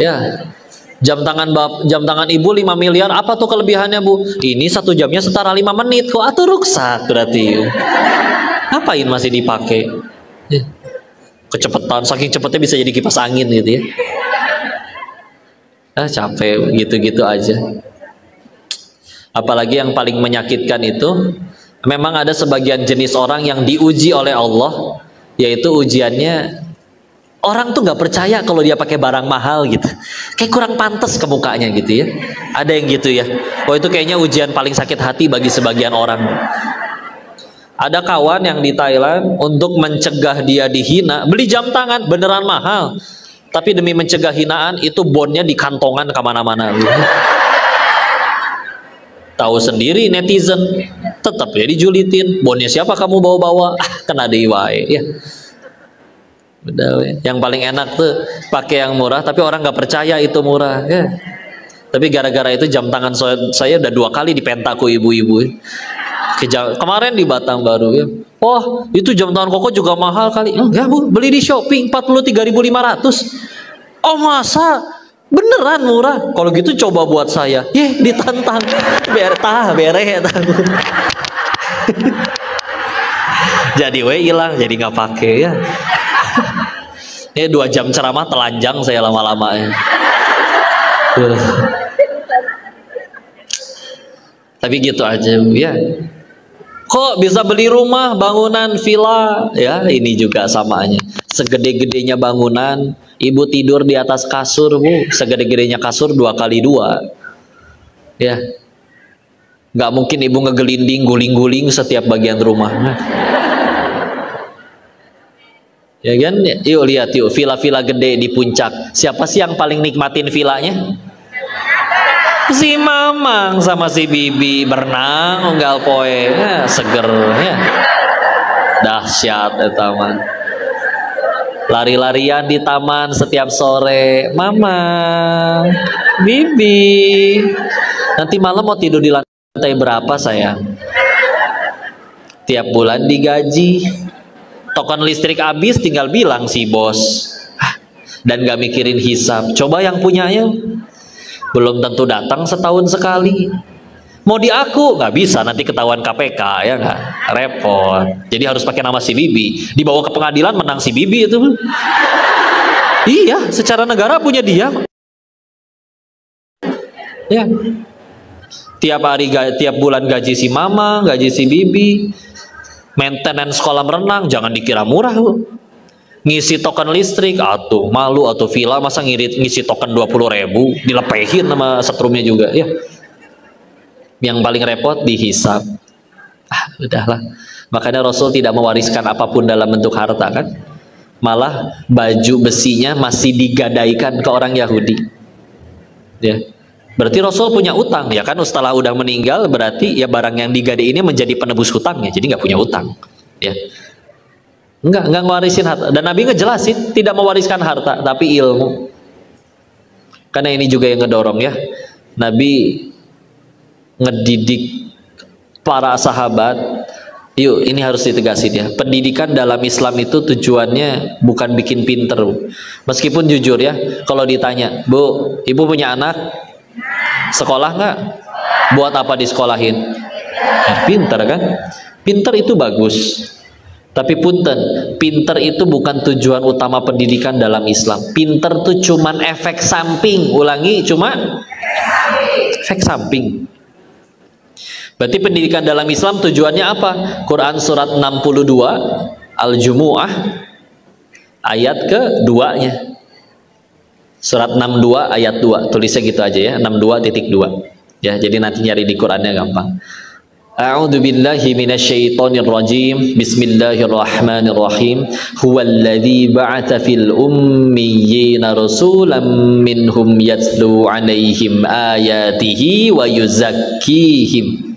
Jam tangan ibu 5 miliar, apa tuh kelebihannya Bu? Ini 1 jamnya setara 5 menit kok, atau ruksak berarti. Ngapain masih dipakai? Kecepatan, saking cepatnya bisa jadi kipas angin gitu ya. Capek gitu-gitu aja. Apalagi yang paling menyakitkan itu, memang ada sebagian jenis orang yang diuji oleh Allah, yaitu ujiannya orang tuh nggak percaya kalau dia pakai barang mahal gitu, kayak kurang pantas ke mukanya gitu ya. Ada yang gitu ya. Itu kayaknya ujian paling sakit hati bagi sebagian orang. Ada kawan yang di Thailand, untuk mencegah dia dihina, beli jam tangan beneran mahal, tapi demi mencegah hinaan itu bondnya di kantongan kemana-mana. Tahu sendiri netizen, tetap ya dijulitin, bondnya siapa kamu bawa-bawa, kena diwai ya. Yang paling enak tuh pakai yang murah, tapi orang nggak percaya itu murah ya. Tapi gara-gara itu jam tangan saya udah 2 kali dipentaku ibu-ibu. Kemarin di Batam baru ya. Oh, itu jam tangan Koko juga mahal kali. Enggak Bu, beli di Shopee 43.500. Oh masa? Beneran murah. Kalau gitu coba buat saya. Ditantang. Bere. Jadi hilang, jadi nggak pakai ya. 2 jam ceramah telanjang saya lama-lama ya. Tapi gitu aja ya. Kok bisa beli rumah, bangunan, villa? Ya, ini juga samanya. Segede-gedenya bangunan, ibu tidur di atas kasur, Bu. Segede-gedenya kasur 2x2. Ya. Nggak mungkin ibu ngegelinding, guling-guling setiap bagian rumah. Ya kan? Yuk lihat yuk, villa-villa gede di puncak. Siapa sih yang paling nikmatin villanya? Si Mamang sama si Bibi berenang unggal poe, seger ya. Dahsyat taman. Lari-larian di taman setiap sore. Mama, Bibi, nanti malam mau tidur di lantai berapa sayang? Tiap bulan digaji. Token listrik habis tinggal bilang si bos. Dan gak mikirin hisab. Coba yang punyanya belum tentu datang setahun sekali. Mau di aku nggak bisa, nanti ketahuan KPK ya nggak, repot. Jadi harus pakai nama si Bibi, dibawa ke pengadilan menang si Bibi itu. Iya, secara negara punya dia ya. Tiap bulan gaji si Mama, gaji si Bibi. Maintenance kolam renang jangan dikira murah, Bu. Ngisi token listrik atuh malu, atau villa masa ngisi token 20.000 dilepehin sama setrumnya juga ya. Yang paling repot dihisab. Udahlah, makanya Rasul tidak mewariskan apapun dalam bentuk harta kan, malah baju besinya masih digadaikan ke orang Yahudi ya. Berarti Rasul punya utang ya kan, setelah udah meninggal berarti ya barang yang digadai ini menjadi penebus hutangnya, jadi nggak punya utang ya. Enggak ngewarisin harta. Dan Nabi ngejelasin tidak mewariskan harta tapi ilmu. Karena ini juga yang ngedorong ya, Nabi ngedidik para sahabat. Yuk, ini harus ditegasin ya, pendidikan dalam Islam itu tujuannya bukan bikin pinter. Meskipun jujur ya, kalau ditanya, Bu, ibu punya anak sekolah nggak? Buat apa disekolahin? Pinter kan? Pinter itu bagus. Tapi punten, pinter itu bukan tujuan utama pendidikan dalam Islam. Pinter tuh cuman efek samping. Ulangi, cuma efek samping. Berarti pendidikan dalam Islam tujuannya apa? Quran surat 62 Al-Jumu'ah ayat ke-2-nya. Surat 62 ayat 2. Tulisnya gitu aja ya, 62.2. Ya, jadi nanti nyari di Qurannya gampang. A'udzu billahi minasyaitonir rajim. Bismillahirrahmanirrahim. Huwallazi ba'atsa fil ummiyina rasulan minhum yatlu 'alaihim ayatihi wa yuzakkihim.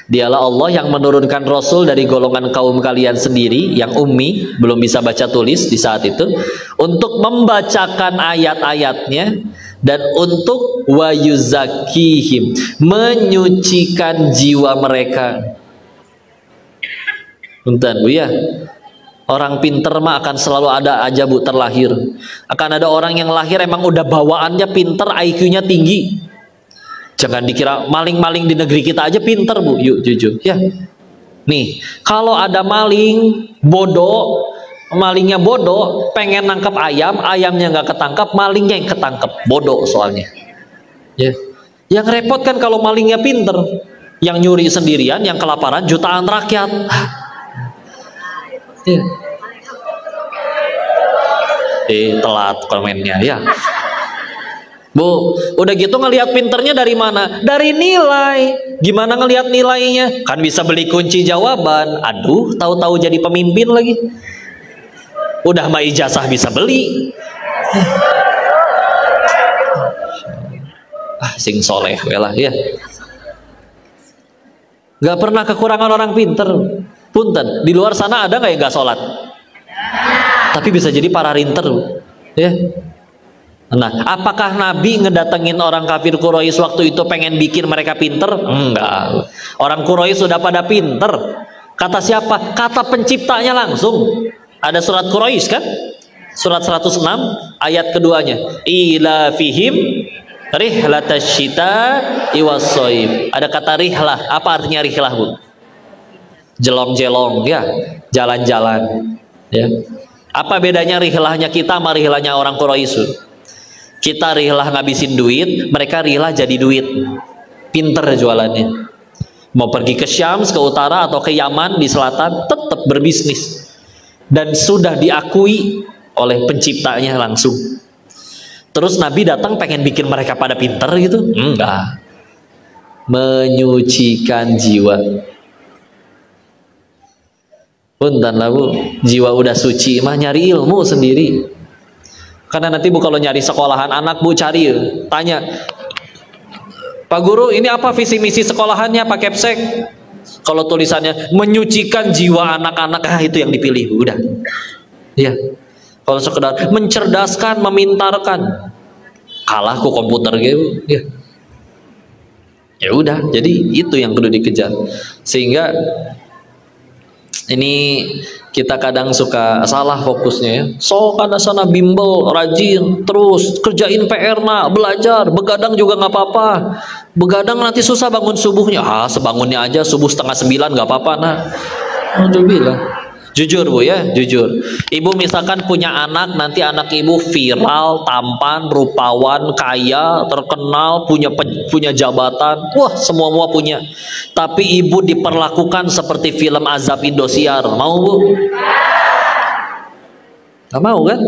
Dialah Allah yang menurunkan Rasul dari golongan kaum kalian sendiri yang ummi, belum bisa baca tulis di saat itu, untuk membacakan ayat-ayatnya dan untuk wa yuzakkihim, menyucikan jiwa mereka. Bentar Bu ya, orang pinter mah akan selalu ada aja Bu, terlahir. Akan ada orang yang lahir emang udah bawaannya pinter, IQ-nya tinggi. Jangan dikira maling-maling di negeri kita aja pinter Bu, yuk jujur ya. Nih, kalau ada maling bodoh, malingnya bodoh, pengen nangkep ayam, ayamnya nggak ketangkap, malingnya yang ketangkep, bodoh soalnya. Ya, yang repot kan kalau malingnya pinter, yang nyuri sendirian, yang kelaparan jutaan rakyat. Ya. Telat komennya ya. Bu, udah gitu ngelihat pinternya dari mana? Dari nilai. Gimana ngelihat nilainya? Kan bisa beli kunci jawaban. Aduh, tahu-tahu jadi pemimpin lagi. Udah mah ijazah bisa beli. Sing soleh lah ya. Gak pernah kekurangan orang pinter. Punten, di luar sana ada nggak yang nggak sholat? Tapi bisa jadi para rinter, ya. Nah, apakah Nabi ngedatengin orang kafir Quraisy waktu itu pengen bikin mereka pinter? Enggak. Orang Quraisy sudah pada pinter. Kata siapa? Kata penciptanya langsung. Ada surat Quraisy kan? Surat 106 ayat keduanya. Ila fihim rihlatasyita iwas-shaif. Ada kata rihlah. Apa artinya rihlah, Bu? Jelong-jelong, ya, jalan-jalan, ya. Apa bedanya rihlahnya kita sama rihlahnya orang Quraisy? Kita rihlah ngabisin duit, mereka rihlah jadi duit. Pinter jualannya. Mau pergi ke Syam, ke utara atau ke Yaman di selatan, tetap berbisnis. Dan sudah diakui oleh penciptanya langsung. Terus Nabi datang pengen bikin mereka pada pinter gitu? Enggak. Menyucikan jiwa. Punten lah, Bu, jiwa udah suci mah nyari ilmu sendiri. Karena nanti Bu kalau nyari sekolahan anak, Bu cari, tanya, Pak Guru ini apa visi misi sekolahannya Pak Kepsek? Kalau tulisannya menyucikan jiwa anak-anak, itu yang dipilih, Bu. Udah, ya. Kalau sekedar mencerdaskan, memintarkan, kalah ku komputer gitu, ya. Ya udah, jadi itu yang perlu dikejar. Sehingga ini kita kadang suka salah fokusnya, ya. So karena sana bimbel, rajin, terus kerjain PR nak, belajar, begadang juga nggak apa-apa. Begadang nanti susah bangun subuhnya. Sebangunnya aja subuh 8:30 nggak apa-apa nak. Alhamdulillah. Jujur, Bu, ya, jujur. Ibu misalkan punya anak, nanti anak ibu viral, tampan, rupawan, kaya, terkenal, punya jabatan, wah semua punya. Tapi ibu diperlakukan seperti film azab Indosiar, mau, Bu? Gak mau kan?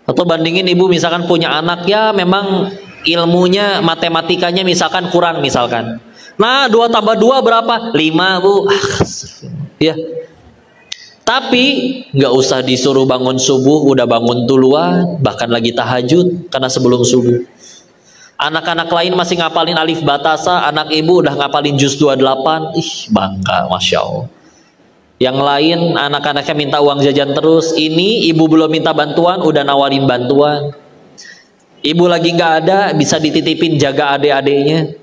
Atau bandingin ibu misalkan punya anak, ya memang ilmunya, matematikanya misalkan kurang misalkan. Nah, 2 tambah 2 berapa? 5, Bu. Ya. Tapi nggak usah disuruh bangun subuh, udah bangun duluan, bahkan lagi tahajud karena sebelum subuh. Anak-anak lain masih ngapalin alif batasa, anak ibu udah ngapalin juz 28. Ih, bangga, Masya Allah. Yang lain anak-anaknya minta uang jajan terus, ini ibu belum minta bantuan udah nawarin bantuan. Ibu lagi nggak ada, bisa dititipin jaga adik-adiknya.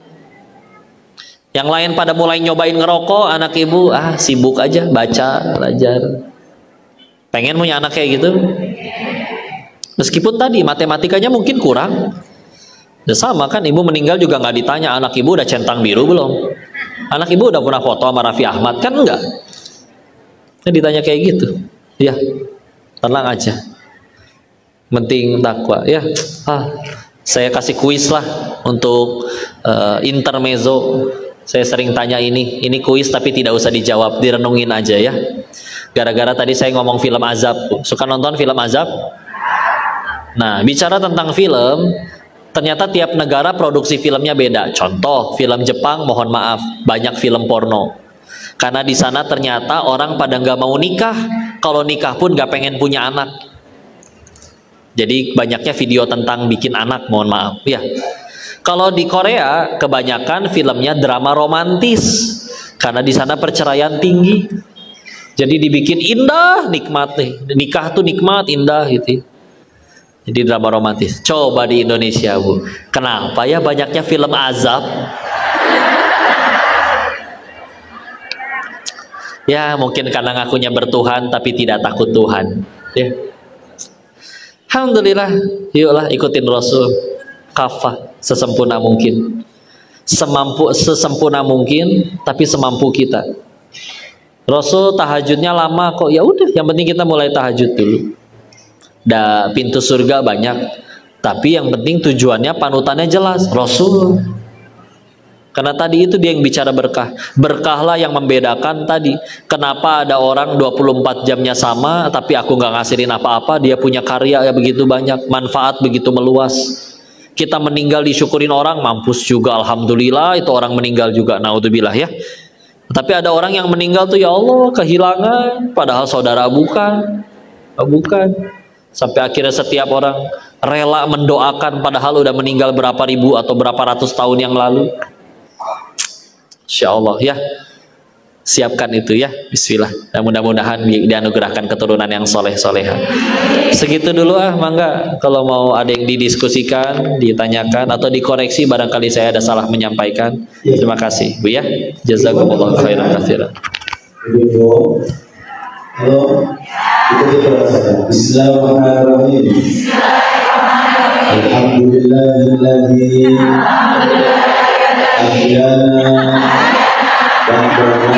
Yang lain pada mulai nyobain ngerokok, anak ibu sibuk aja baca, belajar. Pengen punya anak kayak gitu. Meskipun tadi matematikanya mungkin kurang. Ya sama kan, ibu meninggal juga nggak ditanya anak ibu udah centang biru belum. Anak ibu udah pernah foto sama Raffi Ahmad kan? Enggak. Kan ditanya kayak gitu. Ya, tenang aja. Penting takwa. Ya, saya kasih kuis lah untuk intermezzo. Saya sering tanya ini kuis tapi tidak usah dijawab, direnungin aja ya. Gara-gara tadi saya ngomong film azab, suka nonton film azab? Nah, bicara tentang film, ternyata tiap negara produksi filmnya beda. Contoh, film Jepang, mohon maaf, banyak film porno. Karena di sana ternyata orang pada nggak mau nikah, kalau nikah pun nggak pengen punya anak. Jadi banyaknya video tentang bikin anak, mohon maaf ya. Kalau di Korea kebanyakan filmnya drama romantis karena di sana perceraian tinggi. Jadi dibikin indah, nikmat nih. Nikah tuh nikmat, indah gitu. Jadi drama romantis. Coba di Indonesia, Bu. Kenapa ya banyaknya film azab? Ya, mungkin karena ngakunya bertuhan tapi tidak takut Tuhan. Ya. Alhamdulillah, yuklah ikutin Rasul. Kafah sesempurna mungkin, sesempurna mungkin, tapi semampu kita. Rasul tahajudnya lama kok, ya udah, yang penting kita mulai tahajud dulu. Pintu surga banyak, tapi yang penting tujuannya, panutannya jelas, Rasul. Karena tadi itu dia yang bicara berkah. Berkahlah yang membedakan tadi. Kenapa ada orang 24 jamnya sama, tapi aku nggak ngasihin apa-apa, dia punya karya ya begitu banyak, manfaat begitu meluas. Kita meninggal disyukurin orang, mampus juga, alhamdulillah, itu orang meninggal juga, naudzubillah ya. Tapi ada orang yang meninggal tuh ya Allah kehilangan, padahal saudara bukan. Sampai akhirnya setiap orang rela mendoakan padahal udah meninggal berapa ribu atau berapa ratus tahun yang lalu. Insya Allah ya, siapkan itu ya, bismillah. Dan mudah-mudahan dianugerahkan keturunan yang soleh-soleha. Segitu dulu mangga. Kalau mau ada yang didiskusikan, ditanyakan atau dikoreksi barangkali saya ada salah menyampaikan. Terima kasih, Bu ya. Jazakumullah khairan katsiran. Halo. Bismillahirrahmanirrahim. Alhamdulillahilladzi ahyana ba'da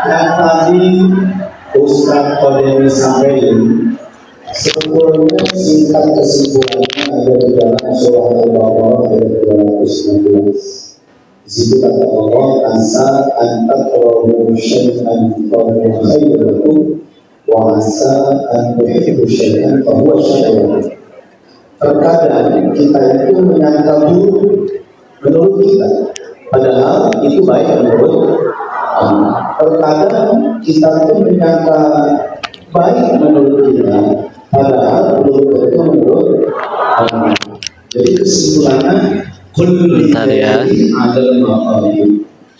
yang tadi Ustaz Qademi sampaikan sebetulnya singkat kesimpulannya ada di dalam surah Al-Baqarah ayat 219. Di situ kata Allah, asa an takrahu syai'an fa huwa khairun lakum wa asa an tuhibbu syai'an fa huwa syarrun lakum. Terkadang kita itu menyangka buruk menurut kita, padahal itu baik menurut Allah. Terkadang kita itu menyangka baik menurut kita, padahal belum tentu menurut Allah. Jadi kesimpulannya, bentar ya,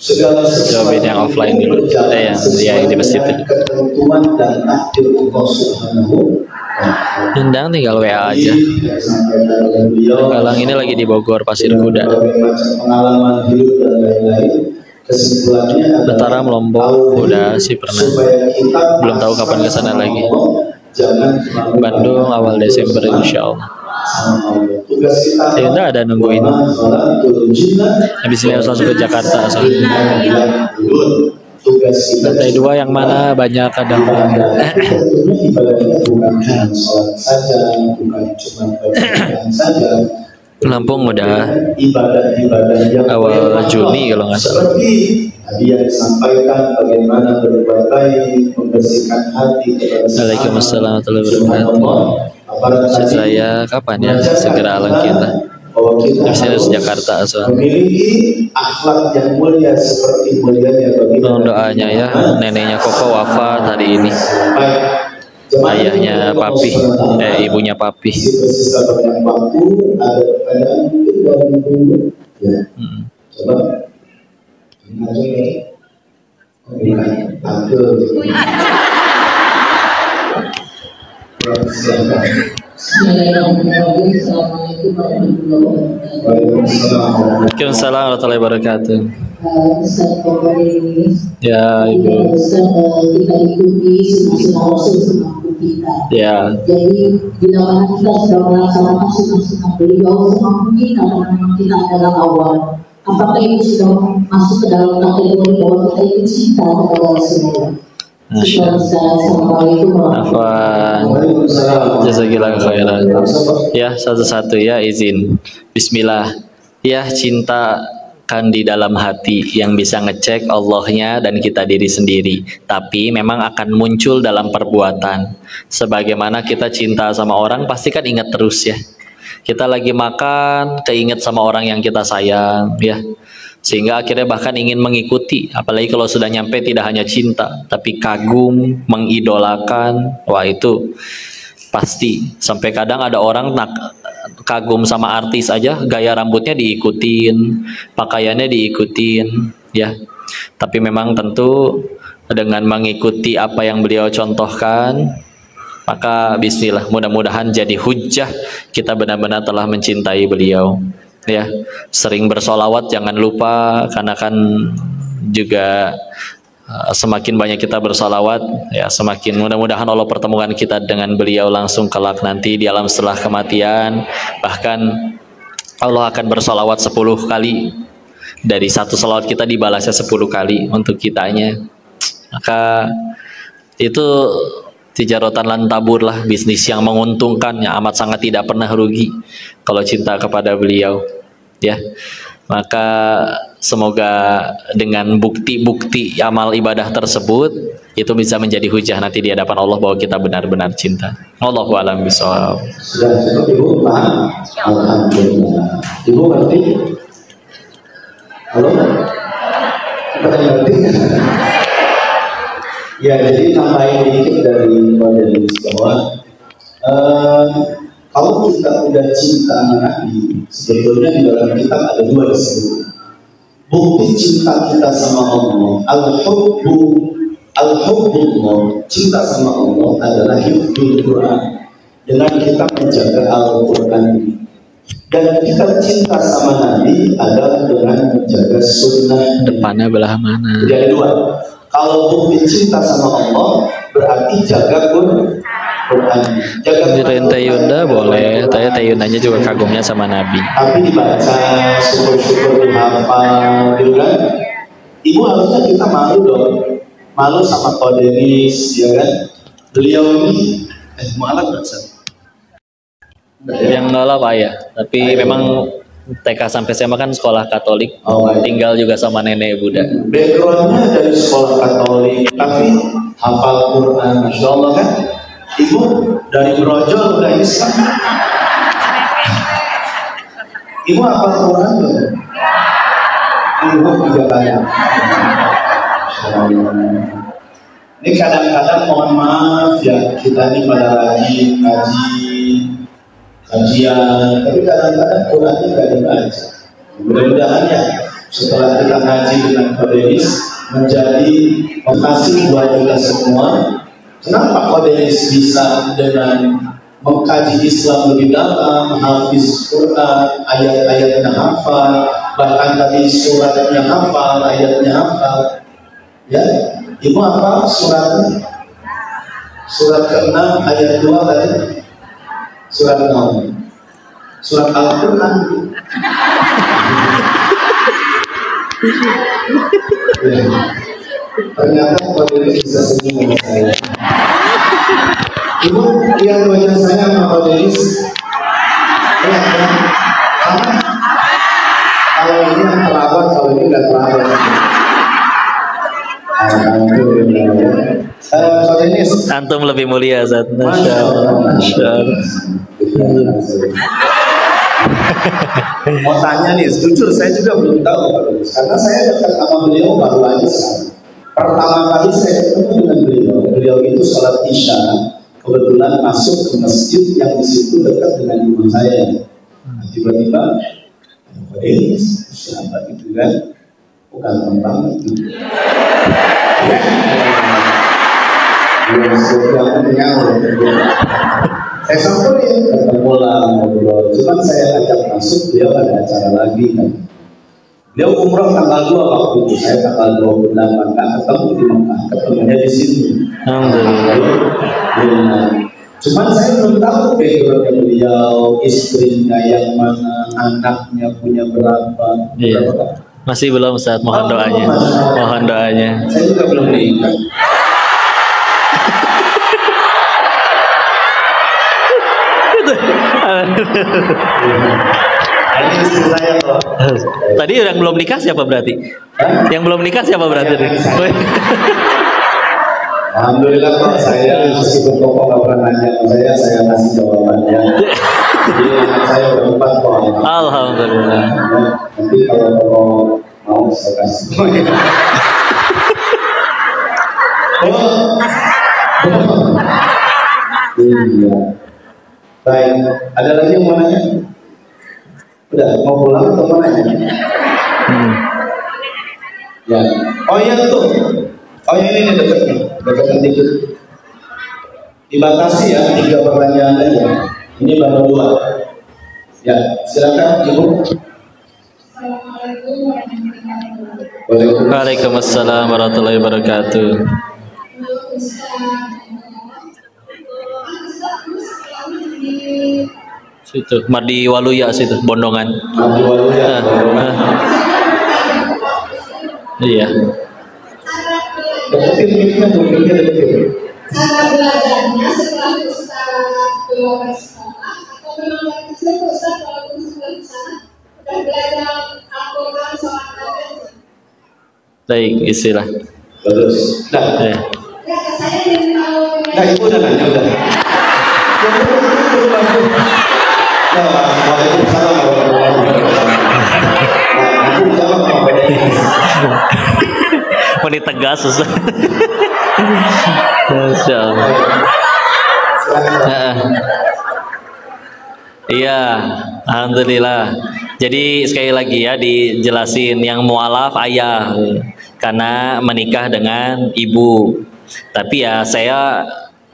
segala sesuatu yang offline dulu, yang di masjid itu. Ketentuan dan takdir Allah Subhanahu wa Ta'ala. Undang tinggal WA aja. Galang ini lagi di Bogor, Pasir Kuda. Pengalaman hidup dan lain-lain. Kesimpulannya Mataram, Lombok udah sih pernah, belum tahu kapan kesana lagi. Bandung awal Desember insya Allah. Tidak ada nungguin. Habis ini harus langsung ke Jakarta. Lantai 2 yang mana banyak kadang. Lampung udah awal Juni kalau nggak salah. Tadi yang disampaikan bagaimana berbuat baik, membersihkan hati. Waalaikumsalam warahmatullahi wabarakatuh. Saya kapan ya segera alang kita. Habis ini harus Jakarta soalnya. Memiliki akhlak yang mulia seperti mulianya bagi doanya ya, neneknya Koko wafat hari ini. Ayahnya Papi, ibunya Papi. Bersisa banyak waktu, ada pertanyaan mungkin dari ibu. Ya, coba. Ini tampil. Waalaikumsalam warahmatullahi wabarakatuh. Ya Ibu. Kita ikuti sunnah Rasul kita. Ya. Jadi bila mana kita sudah melaksanakan sunnah beliau semampu kita, karena memang kita adalah awal. Apakah itu sudah masuk ke dalam kategori bahwa kita itu cinta kepada Rasulullah? Assalamualaikum warahmatullahi wabarakatuh. Jazakallahu khairan. Ya, satu-satu ya, izin. Bismillah. Ya, cintakan di dalam hati yang bisa ngecek Allahnya dan kita diri sendiri. Tapi memang akan muncul dalam perbuatan. Sebagaimana kita cinta sama orang, pasti kan ingat terus ya. Kita lagi makan, keinget sama orang yang kita sayang, ya. Sehingga akhirnya bahkan ingin mengikuti, apalagi kalau sudah nyampe tidak hanya cinta tapi kagum, mengidolakan. Wah itu pasti. Sampai kadang ada orang kagum sama artis aja, gaya rambutnya diikutin, pakaiannya diikutin, ya. Tapi memang tentu dengan mengikuti apa yang beliau contohkan, maka bismillah, mudah-mudahan jadi hujjah kita benar-benar telah mencintai beliau. Ya, sering bersolawat jangan lupa, karena kan juga semakin banyak kita bersolawat, ya semakin mudah-mudahan Allah pertemukan kita dengan beliau langsung kelak nanti di alam setelah kematian. Bahkan Allah akan bersolawat 10 kali, dari satu solawat kita dibalasnya 10 kali untuk kitanya. Maka itu tijaratan lan tabur lah, bisnis yang menguntungkan, yang amat sangat tidak pernah rugi kalau cinta kepada beliau, ya. Maka semoga dengan bukti-bukti amal ibadah tersebut itu bisa menjadi hujah nanti di hadapan Allah bahwa kita benar-benar cinta. Allahu a'lam bishawab. Sudah cukup Ibu, paham? Alhamdulillah. Ibu ngerti? Halo? Pada ngerti? Ya, jadi tambahin dikit dari model bahwa kalau kita udah cinta sama Nabi, sebetulnya di dalam kitab ada 2 disebut. Bukti cinta kita sama Allah, al-hubbullah, cinta sama Allah adalah hifdzul Quran, dengan kita menjaga Al-Quran ini. Dan kita cinta sama Nabi adalah dengan menjaga sunnah. Depannya belah mana? Jadi ada dua. Kalau bukti cinta sama Allah berarti jaga Quran. Jadi Teh Yunda boleh, Teh Yundanya juga kagumnya sama Nabi. Tapi dibaca, syukur-syukur dihafal, gitu kan? Ibu harusnya kita malu dong, malu sama Kodenis, ya kan? Beliau ini, mualaf nggak sih? Yang nolak ayah, tapi memang TK sampai SMA kan sekolah Katolik, tinggal juga sama nenek Buddha. Backgroundnya dari sekolah Katolik, tapi hafal Quran, Masya Allah kan? Ibu dari brojol udah Islam. Ibu hafal Quran belum? Ibu juga banyak. Ini kadang-kadang mohon maaf ya, kita ini pada lagi kajian, tapi kadang-kadang Qurannya nggak dibaca. Mudah-mudahan ya setelah kita ngaji dengan Kodenis menjadi makasih buat kita semua. Kenapa Kodenis bisa dengan mengkaji Islam lebih dalam, hafiz Quran, ayat-ayatnya hafal, bahkan tadi suratnya hafal, ayatnya hafal. Ya, ibu hafal suratnya? Surat ke-6 ayat 2 tadi. Surat 6. Surat Al-Quran. Ya. Ternyata Kodenis bisa senyum sama saya. Ibu lihat wajah saya sama Kodenis. Lihat kan? Sama. Kalau ini yang terawat, kalau ini nggak terawat. Kodenis. Antum lebih mulia Zat. Masya Allah. Mau tanya nih, jujur saya juga belum tahu karena saya dekat sama beliau baru aja sekarang. Pertama kali saya ketemu dengan beliau itu sholat isya, kebetulan masuk ke masjid yang di situ dekat dengan rumah saya. Tiba-tiba, siapa itu kan? Bukan tentang itu. Saya samperin, ketemu lah ngobrol. Cuman saya ajak masuk, beliau ada acara lagi kan. Beliau umroh tanggal 2 waktu itu, saya tanggal 28 kan ketemu di Mekah, ketemunya di sini. Alhamdulillah. Cuman saya belum tahu backgroundnya beliau, istrinya yang mana, anaknya punya berapa. Iya. Masih belum Ustaz, mohon doanya. Mohon doanya. Saya juga belum nikah. Ini istri saya kok. Tadi yang belum nikah siapa berarti? Yang belum nikah siapa berarti? Alhamdulillah kok saya meskipun pokok nggak pernah nanya ke saya kasih jawabannya. Jadi saya berempat kok. Alhamdulillah. Nanti kalau pokok mau saya kasih. Iya. Baik, ada lagi yang mau nanya? Udah, mau pulang atau mau nanya? Ya. Oh iya tuh. Oh ya ini dekat dikit. Dibatasi ya 3 pertanyaan aja. Ini baru 2. Ya, silakan Ibu. Waalaikumsalam warahmatullahi wabarakatuh. Situ Mardi Waluya situ Bondongan. Mardi Waluya. Iya. Deketin miknya tuh, miknya deketin. Cara belajarnya setelah Ustaz keluar sekolah atau memang dari kecil Ustaz kalau Ustaz di sana udah belajar Al-Quran sholat aja. Baik, istilah. Bagus. Nah, Ya. Saya ingin tahu. nah Ibu udah nanya udah. Ya, waalaikumsalam warahmatullahi wabarakatuh. Nah, Ibu jawab apa bedanya? Ini tegas Ustaz. Masya Allah. Iya, alhamdulillah. Jadi sekali lagi ya dijelasin yang mualaf ayah karena menikah dengan ibu. Tapi ya saya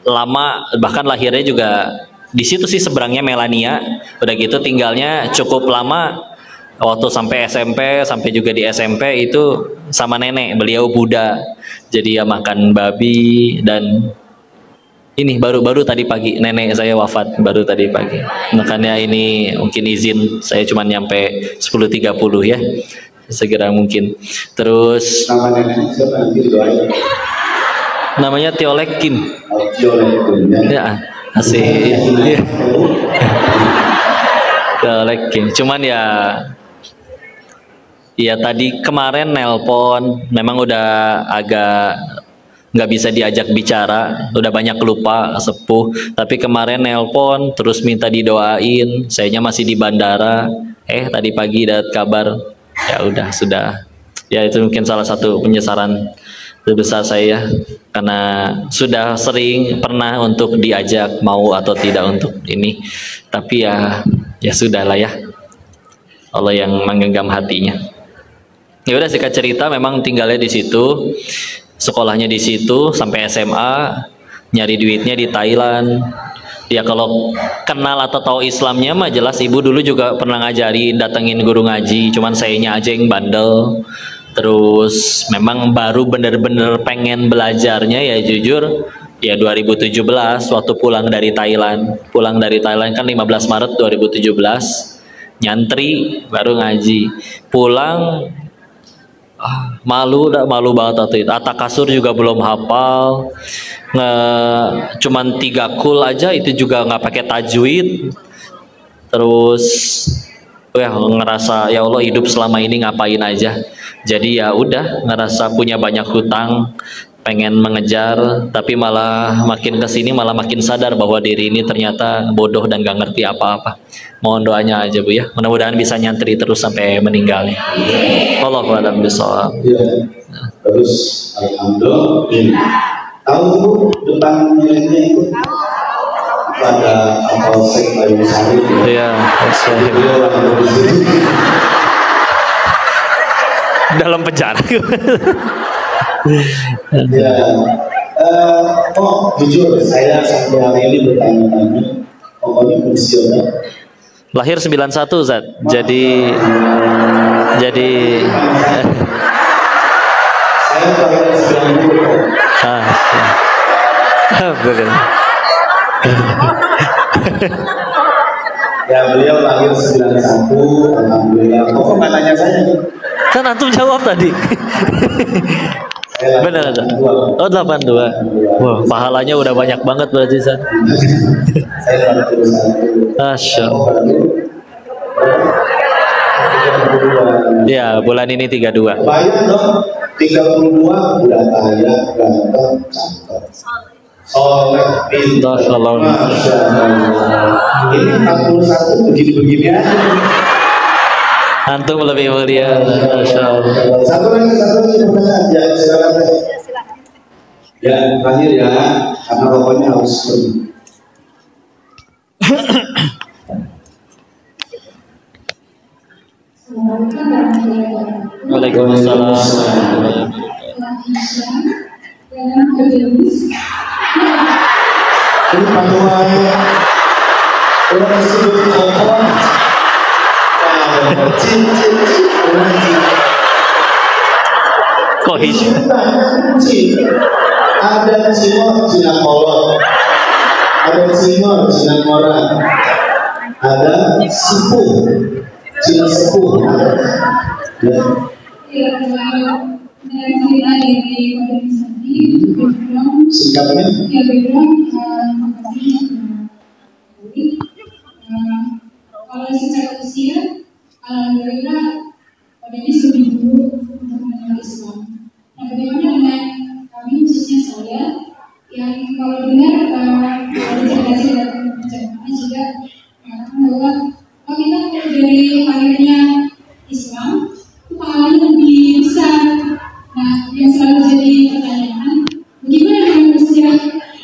lama bahkan lahirnya juga Di situ sih seberangnya Melania. Udah gitu tinggalnya cukup lama waktu sampai SMP, sampai juga di SMP itu sama nenek. Beliau Buddha. Jadi ya makan babi dan ini baru tadi pagi nenek saya wafat baru tadi pagi. Makanya ini mungkin izin saya cuma nyampe 10.30 ya. Segera mungkin. Terus Nama nenek siapa nanti doain? namanya Tiolek Kim. Tiolek Kim Ya, asik. Iya. Tiolek Kim. Cuman ya tadi kemarin nelpon memang udah agak nggak bisa diajak bicara, udah banyak lupa sepuh. Tapi kemarin nelpon terus minta didoain, sayanya masih di bandara. Tadi pagi dapat kabar, ya udah sudah. Ya itu mungkin salah satu penyesalan terbesar saya karena sudah sering pernah untuk diajak mau atau tidak untuk ini. Tapi ya sudahlah ya. Allah yang menggenggam hatinya. Ya udah singkat cerita memang tinggalnya di situ. Sekolahnya di situ sampai SMA, nyari duitnya di Thailand. Ya kalau kenal atau tahu Islamnya mah jelas ibu dulu juga pernah ngajarin, datengin guru ngaji, cuman sayanya aja yang bandel. Terus memang baru bener-bener pengen belajarnya ya jujur ya 2017 waktu pulang dari Thailand. Pulang dari Thailand kan 15 Maret 2017. Nyantri baru ngaji. Pulang malu banget waktu itu. Atak kasur juga belum hafal, cuman 3 kul aja itu juga nggak pakai tajwid. Terus ngerasa ya Allah hidup selama ini ngapain aja. Jadi ya udah ngerasa punya banyak hutang, pengen mengejar, tapi malah makin kesini malah makin sadar bahwa diri ini ternyata bodoh dan gak ngerti apa-apa. Mohon doanya aja Bu ya, mudah-mudahan bisa nyantri terus sampai meninggalnya. Allahu a'lam bishawab. Ya. Terus alhamdulillah. Tahu Bu depan nilainya itu? Pada Kapolsek Bayu Sari. Iya, Beliau orang di sini. dalam penjara. Ya, jujur saya sampai hari ini bertanya-tanya, pokoknya pensiunnya. Lahir 91 Zat. Jadi Saya lahir 90. Betul. Ya beliau lahir 91, alhamdulillah. Kok nggak nanya saya? Kan antum jawab tadi. Benar ada. Oh 82. Wah, pahalanya udah banyak banget berarti Zat. Saya lahir 91. Masya Allah. Ya, bulan ini 32. Bayar dong, 32 udah kaya, ganteng, cakep. Soleh, pintar, Masya Allah. Ini 41 begini-begini aja. Antum lebih mulia. Masya Allah. Satu lagi pertanyaan. Ya, silakan. Ya, terakhir ya, karena pokoknya harus pergi. Waalaikumsalam. Ini panduan orang disebut kokon. Ada cimor Cina kolot, ada cimor Cina koran, ada sepuh Cina sepuh. Singkatnya kalau secara usia, alhamdulillah ini sudah dulu untuk mengenal Islam. Nah, bagaimana dengan kami khususnya saya yang kalau dengar ada cerita-cerita jamaah juga mengatakan bahwa kita dari akhirnya Islam itu pahalanya lebih besar. Nah, yang selalu jadi pertanyaan, bagaimana dengan usia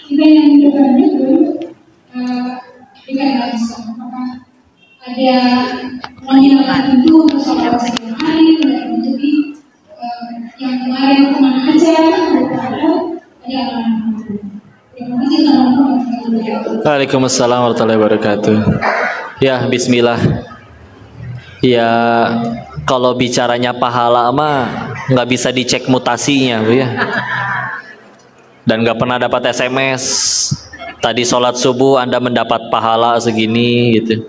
kita yang depannya dulu tidak ada Islam? Apakah ada nominal tertentu atau soal yang lain dan menjadi yang kemarin kemana aja ada apa? Terima kasih sama-sama. Waalaikumsalam warahmatullahi wabarakatuh. Ya, bismillah. Ya, kalau bicaranya pahala mah nggak bisa dicek mutasinya, Bu ya. Dan nggak pernah dapat SMS. Tadi sholat subuh Anda mendapat pahala segini gitu.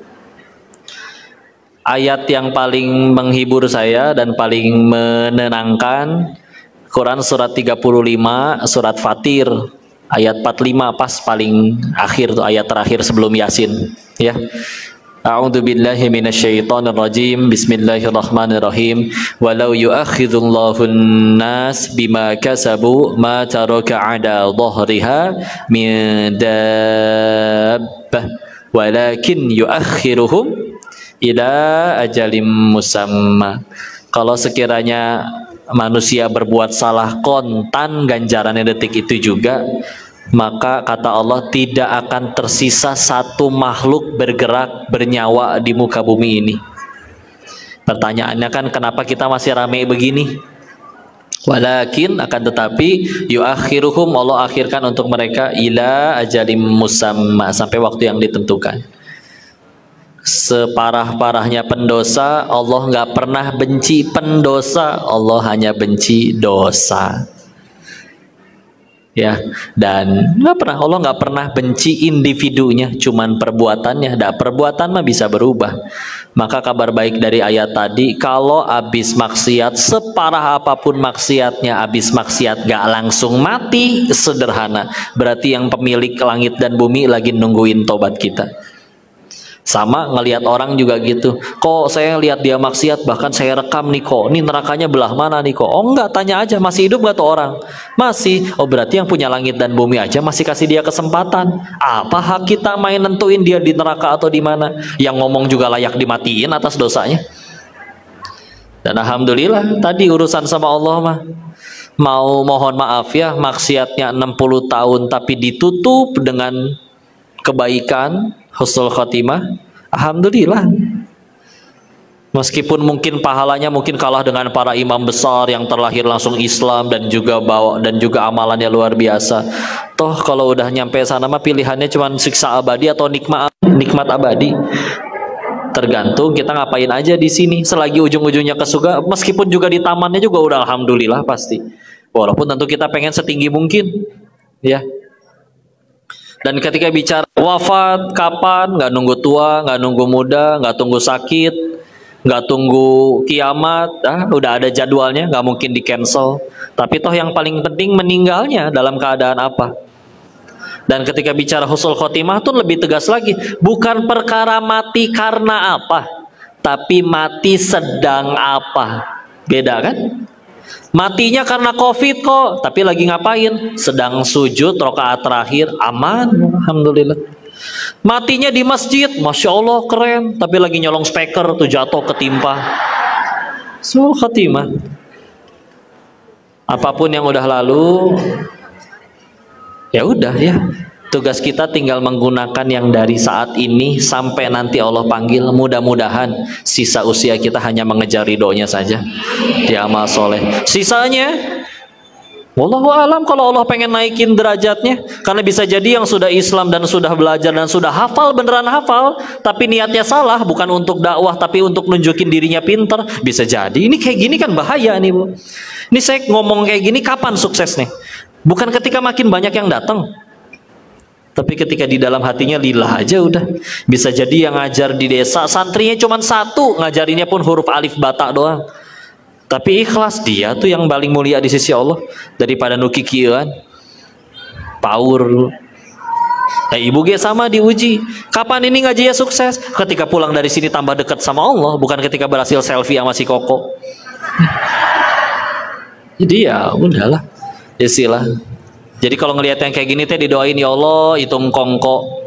Ayat yang paling menghibur saya dan paling menenangkan Quran surat 35 surat Fatir ayat 45 pas paling akhir tuh ayat terakhir sebelum Yasin ya. A'udzu billahi minasyaitonir rajim. Bismillahirrahmanirrahim. Walau yu'akhidullahu an-nas bima kasabu ma taraka 'ala dhahriha min dabbah walakin yu'akhiruhum ila ajalim musamma. Kalau sekiranya manusia berbuat salah kontan ganjarannya detik itu juga, maka kata Allah tidak akan tersisa satu makhluk bergerak bernyawa di muka bumi ini. Pertanyaannya kan kenapa kita masih ramai begini? Walakin akan tetapi yuakhiruhum, Allah akhirkan untuk mereka ila ajalim musamma, sampai waktu yang ditentukan. Separah-parahnya pendosa, Allah nggak pernah benci pendosa, Allah hanya benci dosa. Ya, dan Allah nggak pernah benci individunya, cuman perbuatannya. Perbuatan mah bisa berubah. Maka kabar baik dari ayat tadi, kalau habis maksiat, separah apapun maksiatnya, habis maksiat gak langsung mati, sederhana, berarti yang pemilik langit dan bumi lagi nungguin tobat kita. Sama ngelihat orang juga gitu, kok saya lihat dia maksiat, bahkan saya rekam nih, kok ini nerakanya belah mana nih kok. Oh enggak, tanya aja masih hidup nggak tuh orang? Masih. Oh berarti yang punya langit dan bumi aja masih kasih dia kesempatan. Apa hak kita main nentuin dia di neraka atau di mana? Yang ngomong juga layak dimatiin atas dosanya. Dan alhamdulillah tadi urusan sama Allah mah mau mohon maaf ya, maksiatnya 60 tahun tapi ditutup dengan kebaikan, husnul khotimah, alhamdulillah. Meskipun mungkin pahalanya mungkin kalah dengan para imam besar yang terlahir langsung Islam dan juga amalannya luar biasa. Toh kalau udah nyampe sana mah pilihannya cuma siksa abadi atau nikmat abadi. Tergantung kita ngapain aja di sini. Selagi ujung-ujungnya ke surga, meskipun juga di tamannya juga udah alhamdulillah pasti. Walaupun tentu kita pengen setinggi mungkin, ya. Dan ketika bicara wafat kapan, nggak nunggu tua, nggak nunggu muda, nggak tunggu sakit, nggak tunggu kiamat, udah ada jadwalnya, nggak mungkin di cancel. Tapi toh yang paling penting meninggalnya dalam keadaan apa. Dan ketika bicara husnul khotimah tuh lebih tegas lagi, bukan perkara mati karena apa, tapi mati sedang apa. Beda kan? Matinya karena COVID kok, tapi lagi ngapain? Sedang sujud rakaat terakhir, aman, alhamdulillah. Matinya di masjid, masya Allah keren, tapi lagi nyolong speaker tuh jatuh ketimpa. Husnul khotimah. Apapun yang udah lalu, ya udah ya. Tugas kita tinggal menggunakan yang dari saat ini sampai nanti Allah panggil. Mudah-mudahan sisa usia kita hanya mengejar ridhonya saja di amal soleh. Sisanya wallahu alam, kalau Allah pengen naikin derajatnya. Karena bisa jadi yang sudah Islam dan sudah belajar dan sudah hafal, beneran hafal, tapi niatnya salah, bukan untuk dakwah tapi untuk nunjukin dirinya pinter. Bisa jadi. Ini kayak gini kan bahaya nih Bu. Ini saya ngomong kayak gini kapan sukses nih? Bukan ketika makin banyak yang datang, tapi ketika di dalam hatinya lillah aja udah. Bisa jadi yang ngajar di desa santrinya cuma satu, ngajarinnya pun huruf alif bata doang, tapi ikhlas, dia tuh yang paling mulia di sisi Allah daripada nukikian power. Nah, ibu ge sama diuji. Kapan ini ngajinya sukses? Ketika pulang dari sini tambah dekat sama Allah, bukan ketika berhasil selfie sama si Koko. Jadi ya udahlah, istilah. Jadi kalau ngelihat yang kayak gini teh didoain, ya Allah hitung kongko.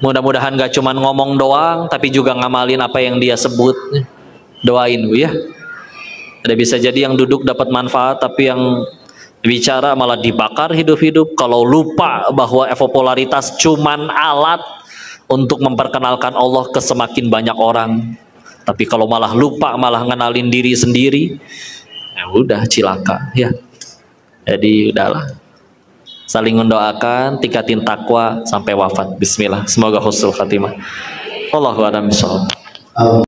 Mudah-mudahan gak cuman ngomong doang, tapi juga ngamalin apa yang dia sebut. Doain Bu ya. Ada bisa jadi yang duduk dapat manfaat, tapi yang bicara malah dibakar hidup-hidup. Kalau lupa bahwa popularitas cuman alat untuk memperkenalkan Allah ke semakin banyak orang. Tapi kalau malah lupa, malah ngenalin diri sendiri, ya udah cilaka ya. Jadi udahlah. saling mendoakan, tingkatin takwa sampai wafat. Bismillah, semoga husnul khatimah. Allahu a'lam bishawab.